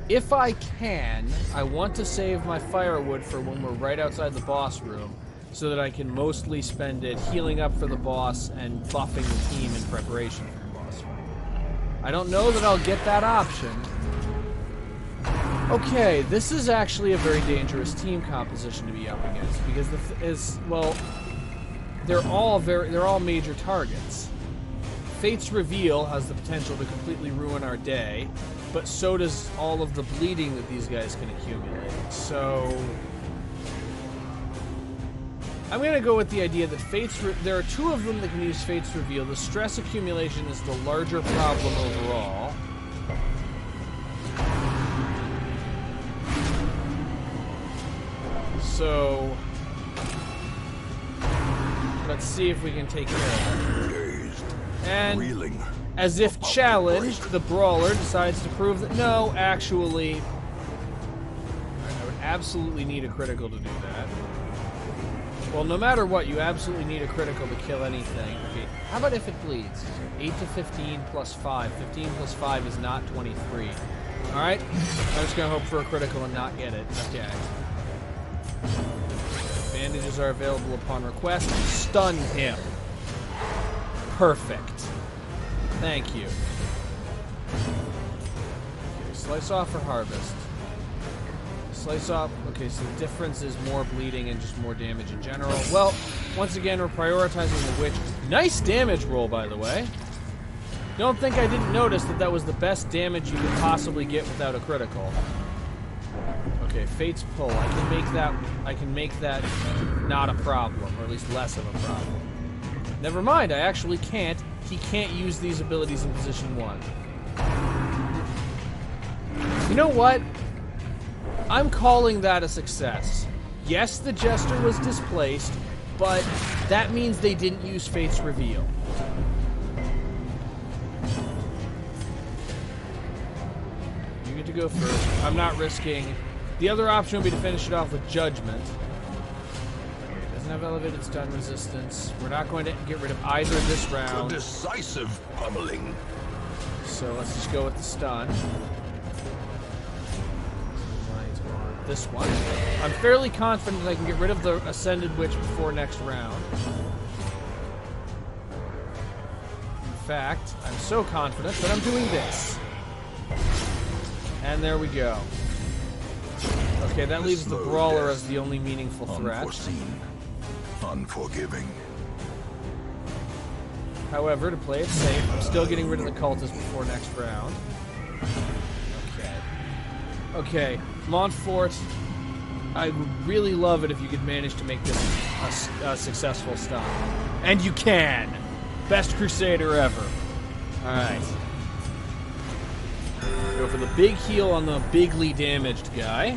If I can, I want to save my firewood for when we're right outside the boss room, so that I can mostly spend it healing up for the boss and buffing the team in preparation for the boss fight. I don't know that I'll get that option. Okay, this is actually a very dangerous team composition to be up against, because they're all major targets. Fate's Reveal has the potential to completely ruin our day, but so does all of the bleeding that these guys can accumulate. So I'm going to go with the idea that there are 2 of them that can use Fate's Reveal. The stress accumulation is the larger problem overall. So Let's see if we can take care of it. Dazed, And reeling. as if challenged, the brawler decides to prove that no, actually, I would absolutely need a critical to do that. Well, no matter what, you absolutely need a critical to kill anything. Okay, how about if it bleeds? 8 to 15 plus 5. 15 plus 5 is not 23. Alright, I'm just gonna hope for a critical and not get it. Okay. Bandages are available upon request. Stun him. Perfect. Thank you. Okay, slice off or harvest? Slice off. Okay, so the difference is more bleeding and just more damage in general. Well, once again, we're prioritizing the witch. Nice damage roll, by the way. Don't think I didn't notice that that was the best damage you could possibly get without a critical. Okay, Fate's Pull. I can make that not a problem, or at least less of a problem. Never mind, I actually can't. He can't use these abilities in position 1. You know what? I'm calling that a success. Yes, the Jester was displaced, but that means they didn't use Fate's Reveal. You get to go first. I'm not risking. The other option would be to finish it off with Judgment. Okay, doesn't have elevated stun resistance. We're not going to get rid of either this round. A decisive pummeling. So let's just go with the stun. This one. I'm fairly confident I can get rid of the Ascended Witch before next round. In fact, I'm so confident that I'm doing this. And there we go. Okay, that leaves the Brawler as the only meaningful threat. Unforeseen. Unforgiving. However, to play it safe, I'm still getting rid of the Cultist before next round. Okay, Montfort, I would really love it if you could manage to make this a successful stun. And you can! Best Crusader ever. Alright. Go for the big heal on the bigly damaged guy.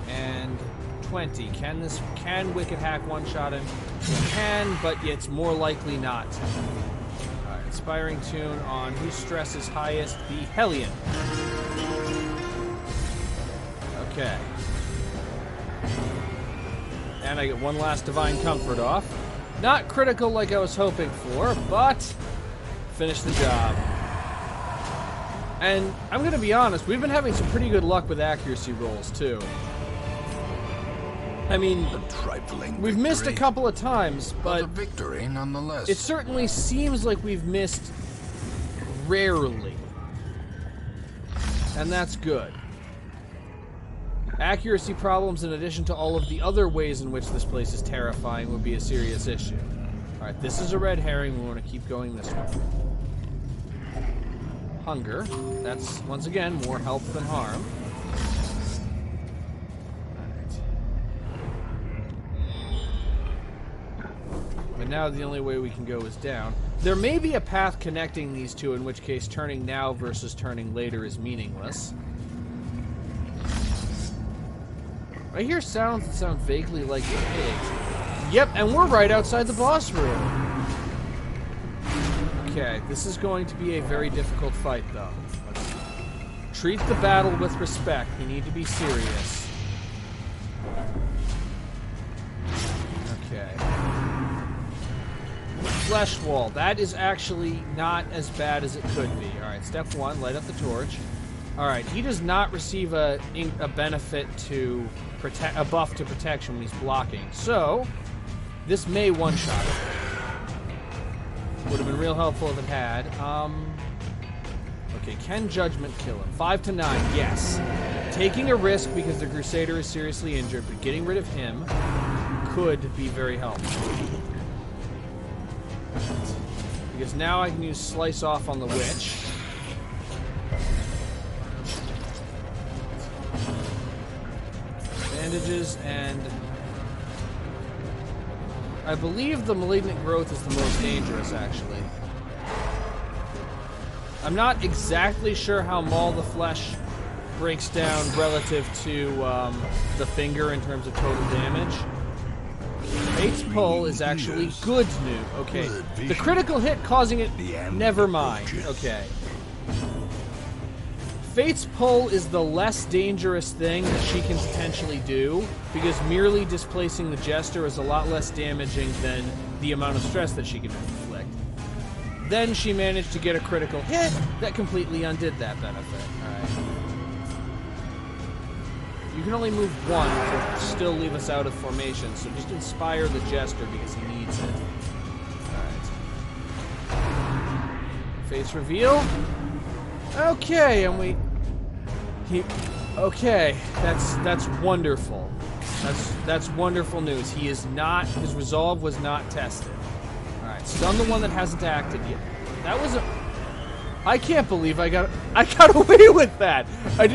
And 20. Can Wicked Hack one-shot him? It can, but it's more likely not. Inspiring tune on whose stress is highest? The Hellion. Okay. And I get one last Divine Comfort off. Not critical like I was hoping for, but finish the job. And I'm going to be honest, we've been having some pretty good luck with accuracy rolls, too. I mean, we've missed a couple of times, but a victory nonetheless. It certainly seems like we've missed rarely. And that's good. Accuracy problems, in addition to all of the other ways in which this place is terrifying, would be a serious issue. Alright, this is a red herring. We want to keep going this way. Hunger. That's, once again, more help than harm. But now the only way we can go is down. There may be a path connecting these two, in which case turning now versus turning later is meaningless. I hear sounds that sound vaguely like the pig. Yep, and we're right outside the boss room. Okay, this is going to be a very difficult fight, though. Let's treat the battle with respect. We need to be serious. Okay. Flesh wall. That is actually not as bad as it could be. Alright, step 1, light up the torch. Alright, he does not receive a benefit to a buff to protection when he's blocking. So, this may one-shot him. Would have been real helpful if it had. Okay, can Judgment kill him? 5 to 9, yes. Taking a risk because the Crusader is seriously injured, but getting rid of him could be very helpful. Because now I can use Slice Off on the Witch. Bandages, and I believe the Malignant Growth is the most dangerous, actually. I'm not exactly sure how Maul the Flesh breaks down relative to the finger in terms of total damage. Fate's pull is actually good news. Okay. The critical hit causing it... Never mind. Okay. Fate's pull is the less dangerous thing that she can potentially do, because merely displacing the Jester is a lot less damaging than the amount of stress that she can inflict. Then she managed to get a critical hit that completely undid that benefit. Alright. You can only move one to still leave us out of formation, so just inspire the Jester because he needs it. Alright. Face reveal. Okay, and okay, that's wonderful. That's wonderful news. He is not, his resolve was not tested. Alright, stun the one that hasn't acted yet. That was I can't believe I got away with that. I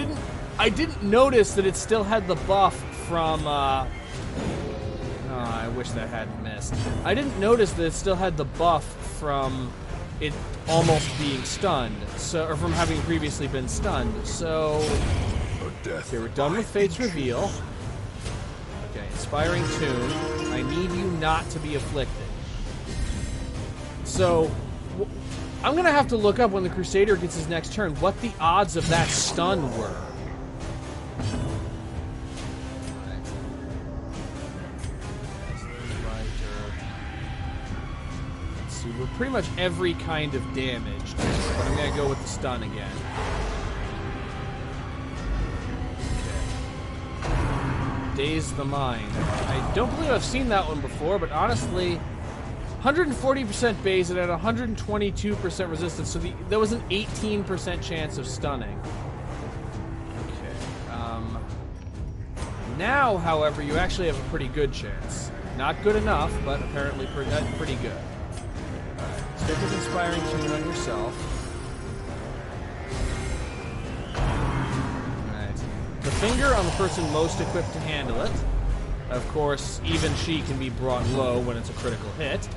didn't notice that it still had the buff from oh, I wish that hadn't missed. I didn't notice that it still had the buff from it almost being stunned, or from having previously been stunned. So, okay, we're done with Fate's reveal. Okay, inspiring tune. I need you not to be afflicted. So, I'm gonna have to look up when the Crusader gets his next turn what the odds of that stun were. We're pretty much every kind of damage, but I'm gonna go with the stun again. Okay. Daze the Mind. I don't believe I've seen that one before, but honestly, 140% base and at 122% resistance, so there was an 18% chance of stunning. Okay. Now, however, you actually have a pretty good chance. Not good enough, but apparently pretty good. Stick with inspiring tune on yourself. Alright. The finger on the person most equipped to handle it. Of course, even she can be brought low when it's a critical hit.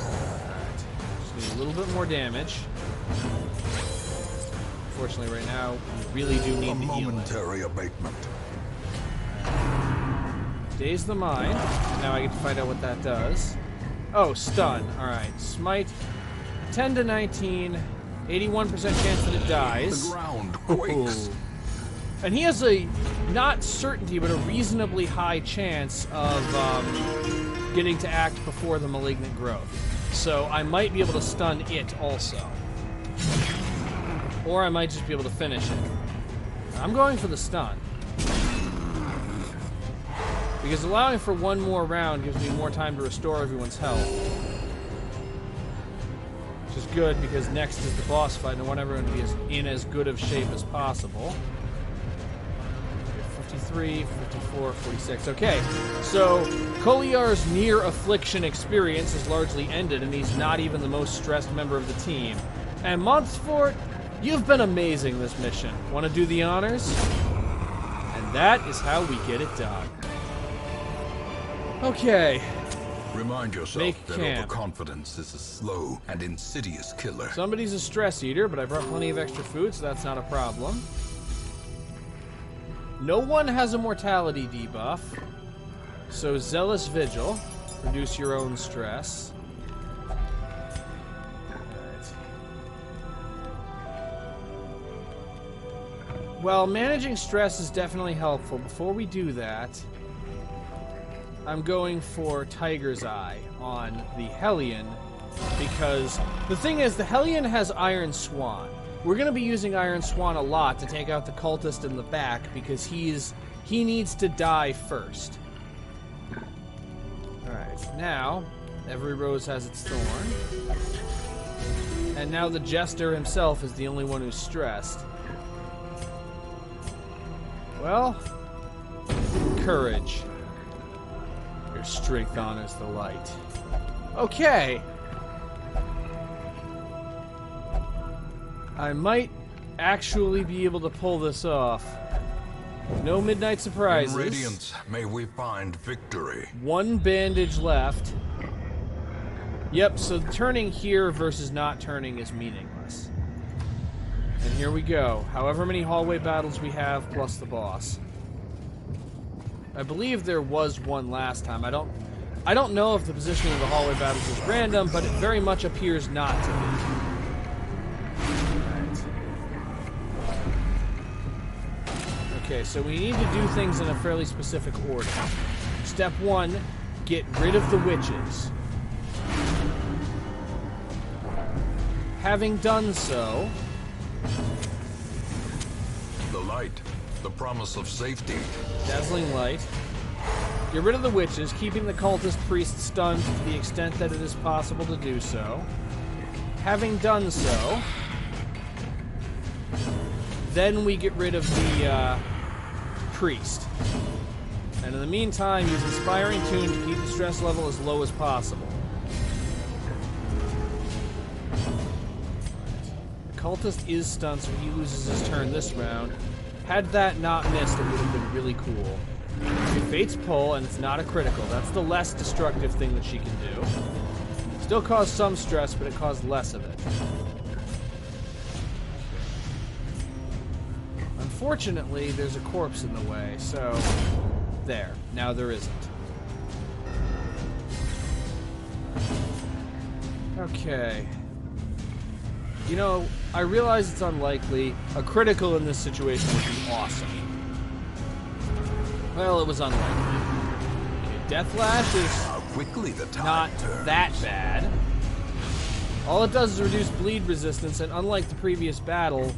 Alright. Just need a little bit more damage. Unfortunately, right now, we really do need the healing. Momentary abatement. Daze the Mind. Now I get to find out what that does. Oh, stun. Alright. Smite. 10 to 19. 81% chance that it dies. The ground quakes. And he has a, not certainty, but a reasonably high chance of getting to act before the malignant growth. So I might be able to stun it also. Or I might just be able to finish it. I'm going for the stun. Because allowing for one more round gives me more time to restore everyone's health. Which is good, because next is the boss fight, and I want everyone to be in as good of shape as possible. 53, 54, 46. Okay, so Koliar's near affliction experience is largely ended, and he's not even the most stressed member of the team. And Montfort, you've been amazing this mission. Want to do the honors? And that is how we get it done. Okay. Remind yourself Make that camp. overconfidence is a slow and insidious killer. Somebody's a stress eater, but I brought plenty of extra food, so that's not a problem. No one has a mortality debuff, so Zealous Vigil. Reduce your own stress. Well, managing stress is definitely helpful. Before we do that, I'm going for Tiger's Eye on the Hellion, because the thing is, the Hellion has Iron Swan. We're going to be using Iron Swan a lot to take out the cultist in the back, because he needs to die first. Alright, now, every rose has its thorn. And now the Jester himself is the only one who's stressed. Well, courage. Your strength honors the light. Okay. I might actually be able to pull this off. No midnight surprises. In Radiance, may we find victory. One bandage left. Yep, so turning here versus not turning is meaningless. And here we go. However many hallway battles we have, plus the boss. I believe there was one last time. I don't know if the positioning of the hallway battles is random, but it very much appears not to be. Alright. Okay, so we need to do things in a fairly specific order. Step 1, get rid of the witches. Having done so... The light. The promise of safety. Dazzling light. Get rid of the witches, keeping the cultist priest stunned to the extent that it is possible to do so. Having done so, then we get rid of the priest. And in the meantime, use Inspiring Tune to keep the stress level as low as possible. The cultist is stunned, so he loses his turn this round. Had that not missed, it would have been really cool. She Fate's Pull, and it's not a critical. That's the less destructive thing that she can do. Still caused some stress, but it caused less of it. Unfortunately, there's a corpse in the way, so... There. Now there isn't. Okay. You know, I realize it's unlikely. A critical in this situation would be awesome. Well, it was unlikely. Okay, Deathlash is quickly the not turns. that bad. All it does is reduce bleed resistance, and unlike the previous battle,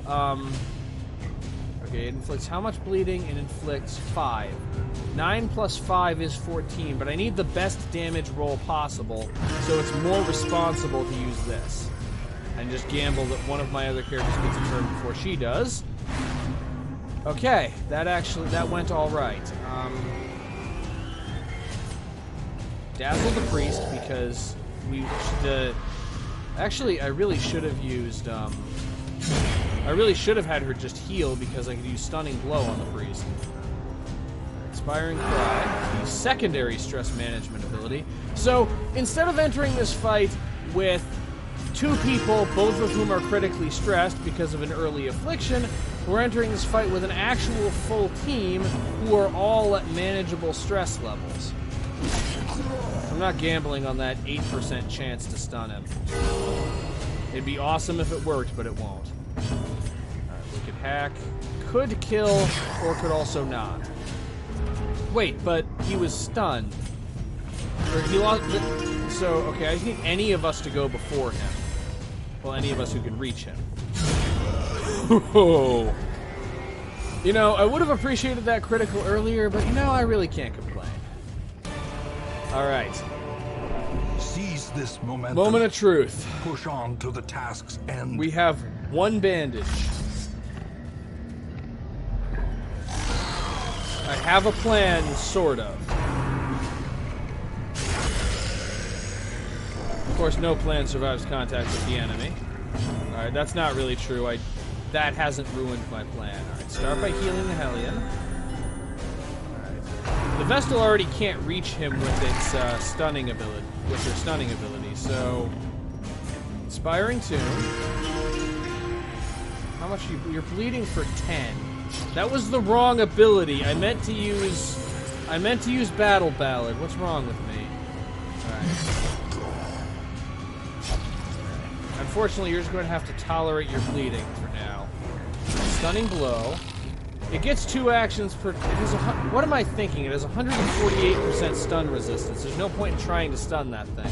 okay, it inflicts how much bleeding? It inflicts 5. 9 plus 5 is 14, but I need the best damage roll possible, so it's more responsible to use this. And just gamble that one of my other characters gets a turn before she does. Okay, that went all right. Dazzle the priest because actually, I really should have used. I really should have had her just heal because I could use Stunning Blow on the priest. Inspiring Cry, the secondary stress management ability. So instead of entering this fight with 2 people, both of whom are critically stressed because of an early affliction, we're entering this fight with an actual full team who are all at manageable stress levels. I'm not gambling on that 8% chance to stun him. It'd be awesome if it worked, but it won't. Alright, Wicked Hack. Could kill, or could also not. Wait, but he was stunned. Or he lost... So, okay, I just need any of us to go before him. Well, any of us who can reach him. You know, I would have appreciated that critical earlier, but you know, I really can't complain. Alright. Seize this momentum. Moment of truth. Push on to the task's end. We have 1 bandage. I have a plan, sort of. Of course, no plan survives contact with the enemy. Alright, that's not really true. That hasn't ruined my plan. Alright, start by healing the Hellion. Alright. The Vestal already can't reach him with its stunning ability, with her stunning ability, so... Inspiring Tune. How much you're bleeding for 10. That was the wrong ability. I meant to use Battle Ballad. What's wrong with me? Alright. Unfortunately, you're just going to have to tolerate your bleeding for now. Stunning Blow. It gets 2 actions per... What am I thinking? It has 148% stun resistance. There's no point in trying to stun that thing.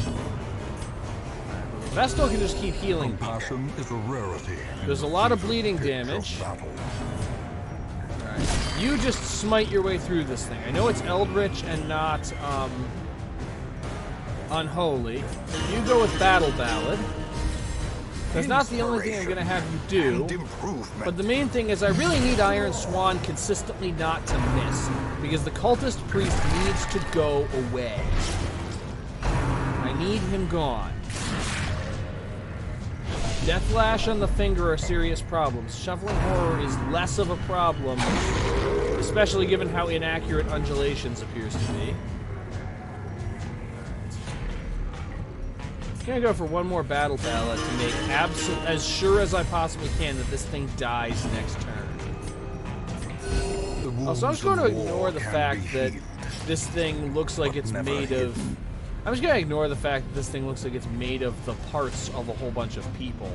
Vestal can just keep healing. Compassion is a rarity. There's a lot of bleeding damage. Alright. You just smite your way through this thing. I know it's Eldritch and not, Unholy. You go with Battle Ballad. That's not the only thing I'm going to have you do, but the main thing is I really need Iron Swan consistently not to miss, because the Cultist Priest needs to go away. I need him gone. Deathlash on the finger are serious problems. Shuffling Horror is less of a problem, especially given how inaccurate Undulations appears to be. I'm gonna go for one more Battle Ballad to make as sure as I possibly can that this thing dies next turn. Also, I'm just going to ignore the fact that this thing looks like it's made of... I'm just gonna ignore the fact that this thing looks like it's made of the parts of a whole bunch of people.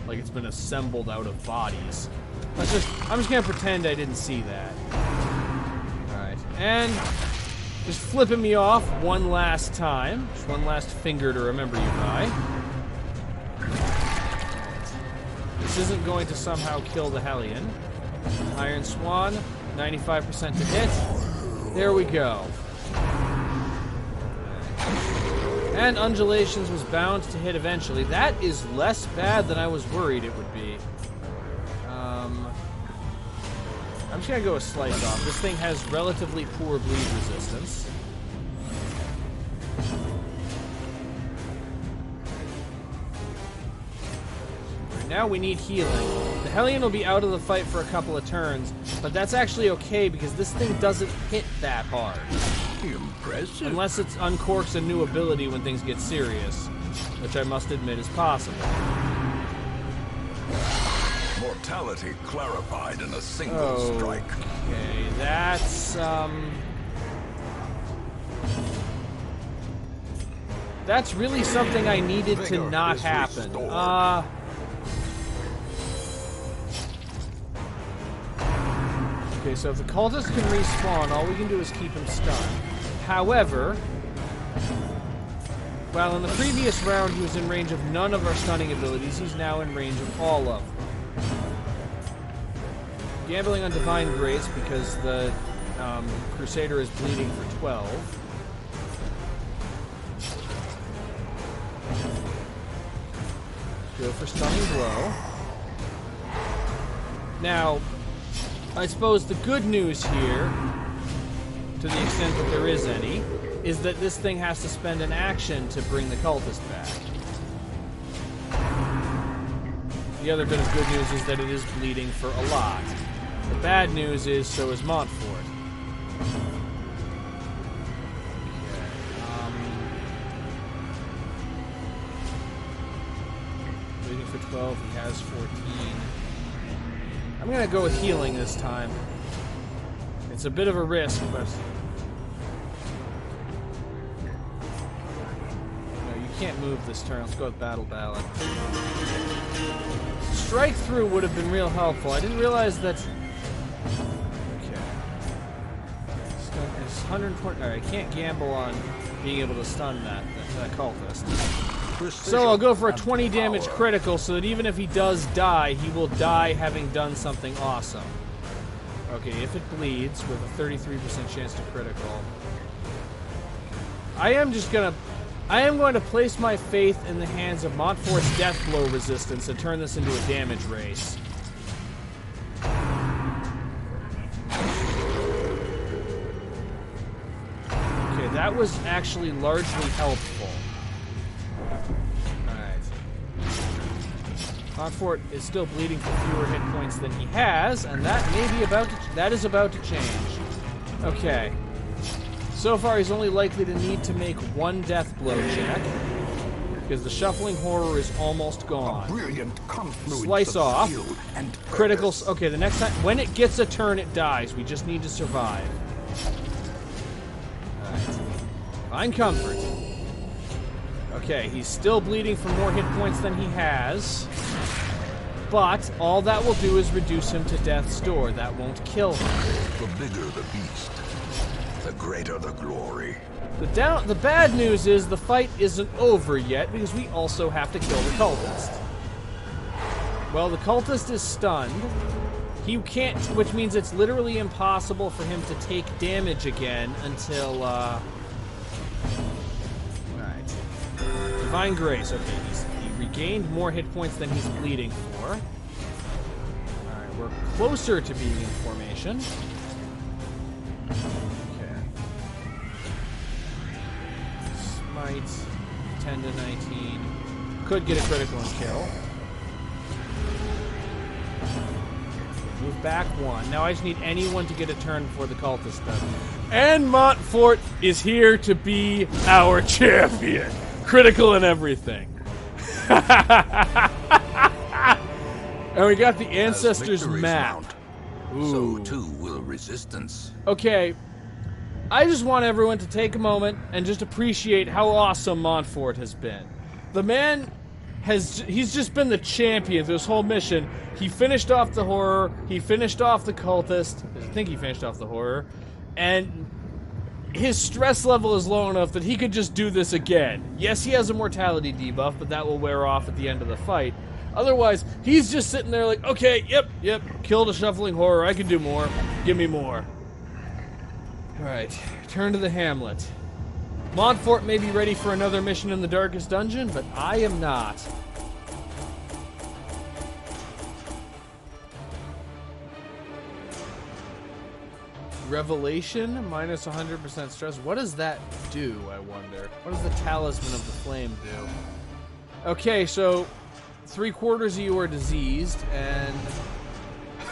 Like it's been assembled out of bodies. I'm just gonna pretend I didn't see that. Alright, and just flipping me off one last time. Just one last finger to remember you by. This isn't going to somehow kill the Hellion. Iron Swan, 95% to hit. There we go. And Undulations was bound to hit eventually. That is less bad than I was worried it would be. I'm just gonna go with Slice Off. This thing has relatively poor bleed resistance. Now we need healing. The Hellion will be out of the fight for a couple of turns, but that's actually okay because this thing doesn't hit that hard. Impressive. Unless it uncorks a new ability when things get serious, which I must admit is possible. Mortality clarified in a single strike. Okay, that's really something I needed to not happen. Okay, so if the cultist can respawn, all we can do is keep him stunned. However, while in the previous round he was in range of none of our stunning abilities, he's now in range of all of them. Gambling on Divine Grace because the Crusader is bleeding for 12. Go for Stunning Blow. Now, I suppose the good news here, to the extent that there is any, is that this thing has to spend an action to bring the cultist back. The other bit of good news is that it is bleeding for a lot. The bad news is so is Montfort. Bleeding for 12, he has 14. I'm gonna go with healing this time. It's a bit of a risk, but... No, you can't move this turn. Let's go with Battle Ballad. Strike Through would have been real helpful. I didn't realize that... Okay. It's 120... Alright, I can't gamble on being able to stun that cultist. So I'll go for a 20 damage critical so that even if he does die, he will die having done something awesome. Okay, if it bleeds with a 33% chance to critical. I am going to place my faith in the hands of Montfort's death blow resistance and turn this into a damage race. Okay, that was actually largely helpful. Montfort is still bleeding for fewer hit points than he has, and that is about to change. Okay. So far, he's only likely to need to make one death blow check, because the Shuffling Horror is almost gone. Slice Off. Critical. Okay, the next time, when it gets a turn, it dies. We just need to survive. Alright. Find Comfort. Okay, he's still bleeding for more hit points than he has. But all that will do is reduce him to death's door. That won't kill him. The bigger the beast, the greater the glory. The bad news is the fight isn't over yet because we also have to kill the cultist. Well, the cultist is stunned. He can't, which means it's literally impossible for him to take damage again until, Alright. Divine Grace. Okay, he regained more hit points than he's bleeding for. Alright, we're closer to being in formation. Okay. Smite, 10 to 19. Could get a critical and kill. Move back one. Now I just need anyone to get a turn before the cultist does. And Montfort is here to be our champion. Critical and everything. And we got the Ancestors map. So too will resistance. Okay. I just want everyone to take a moment and just appreciate how awesome Montfort has been. The man he's just been the champion through this whole mission. He finished off the horror, he finished off the cultist, I think he finished off the horror, and his stress level is low enough that he could just do this again. Yes, he has a mortality debuff, but that will wear off at the end of the fight. Otherwise, he's just sitting there like, okay, yep, killed a shuffling horror, I can do more, give me more. Alright, turn to the hamlet. Montfort may be ready for another mission in the Darkest Dungeon, but I am not. Revelation, minus 100% stress. What does that do, I wonder? What does the Talisman of the Flame do? Okay, so 3/4 of you are diseased, and...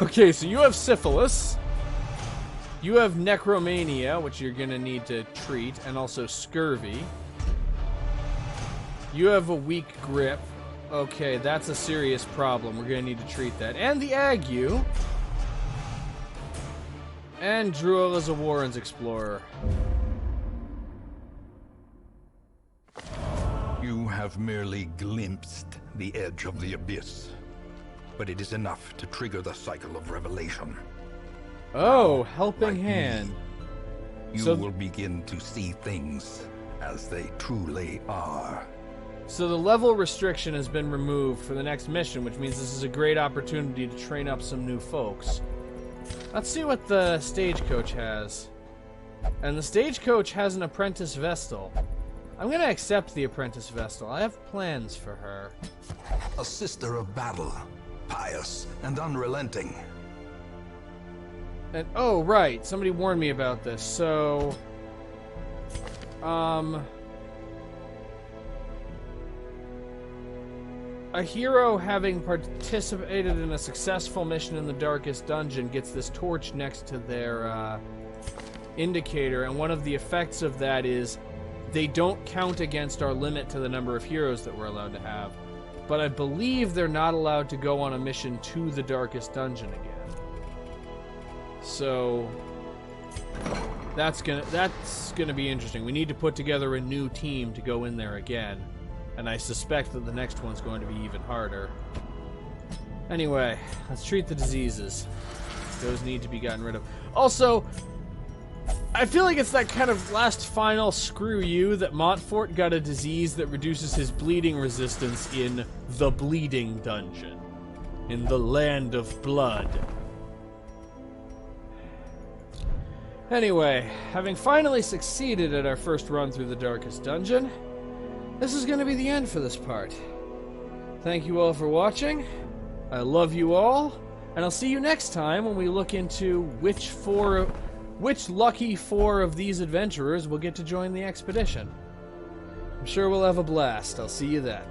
Okay, so you have syphilis. You have necromania, which you're going to need to treat, and also scurvy. You have a weak grip. Okay, that's a serious problem. We're going to need to treat that. And the ague. And Druil is a Warren's Explorer. You have merely glimpsed the edge of the abyss, but it is enough to trigger the cycle of revelation. Oh, helping hand. You will begin to see things as they truly are. So the level restriction has been removed for the next mission, which means this is a great opportunity to train up some new folks. Let's see what the stagecoach has. And the stagecoach has an apprentice Vestal. I'm going to accept the apprentice Vestal. I have plans for her. A sister of battle, pious and unrelenting. And, oh, right. Somebody warned me about this. So, a hero having participated in a successful mission in the Darkest Dungeon gets this torch next to their indicator, and one of the effects of that is they don't count against our limit to the number of heroes that we're allowed to have. But I believe they're not allowed to go on a mission to the Darkest Dungeon again. So that's gonna be interesting. We need to put together a new team to go in there again, and I suspect that the next one's going to be even harder. Anyway, let's treat the diseases. Those need to be gotten rid of. Also, I feel like it's that kind of last final screw you that Montfort got a disease that reduces his bleeding resistance in the Bleeding Dungeon, in the Land of Blood. Anyway, having finally succeeded at our first run through the Darkest Dungeon, this is going to be the end for this part. Thank you all for watching. I love you all, and I'll see you next time when we look into which lucky 4 of these adventurers will get to join the expedition. I'm sure we'll have a blast. I'll see you then.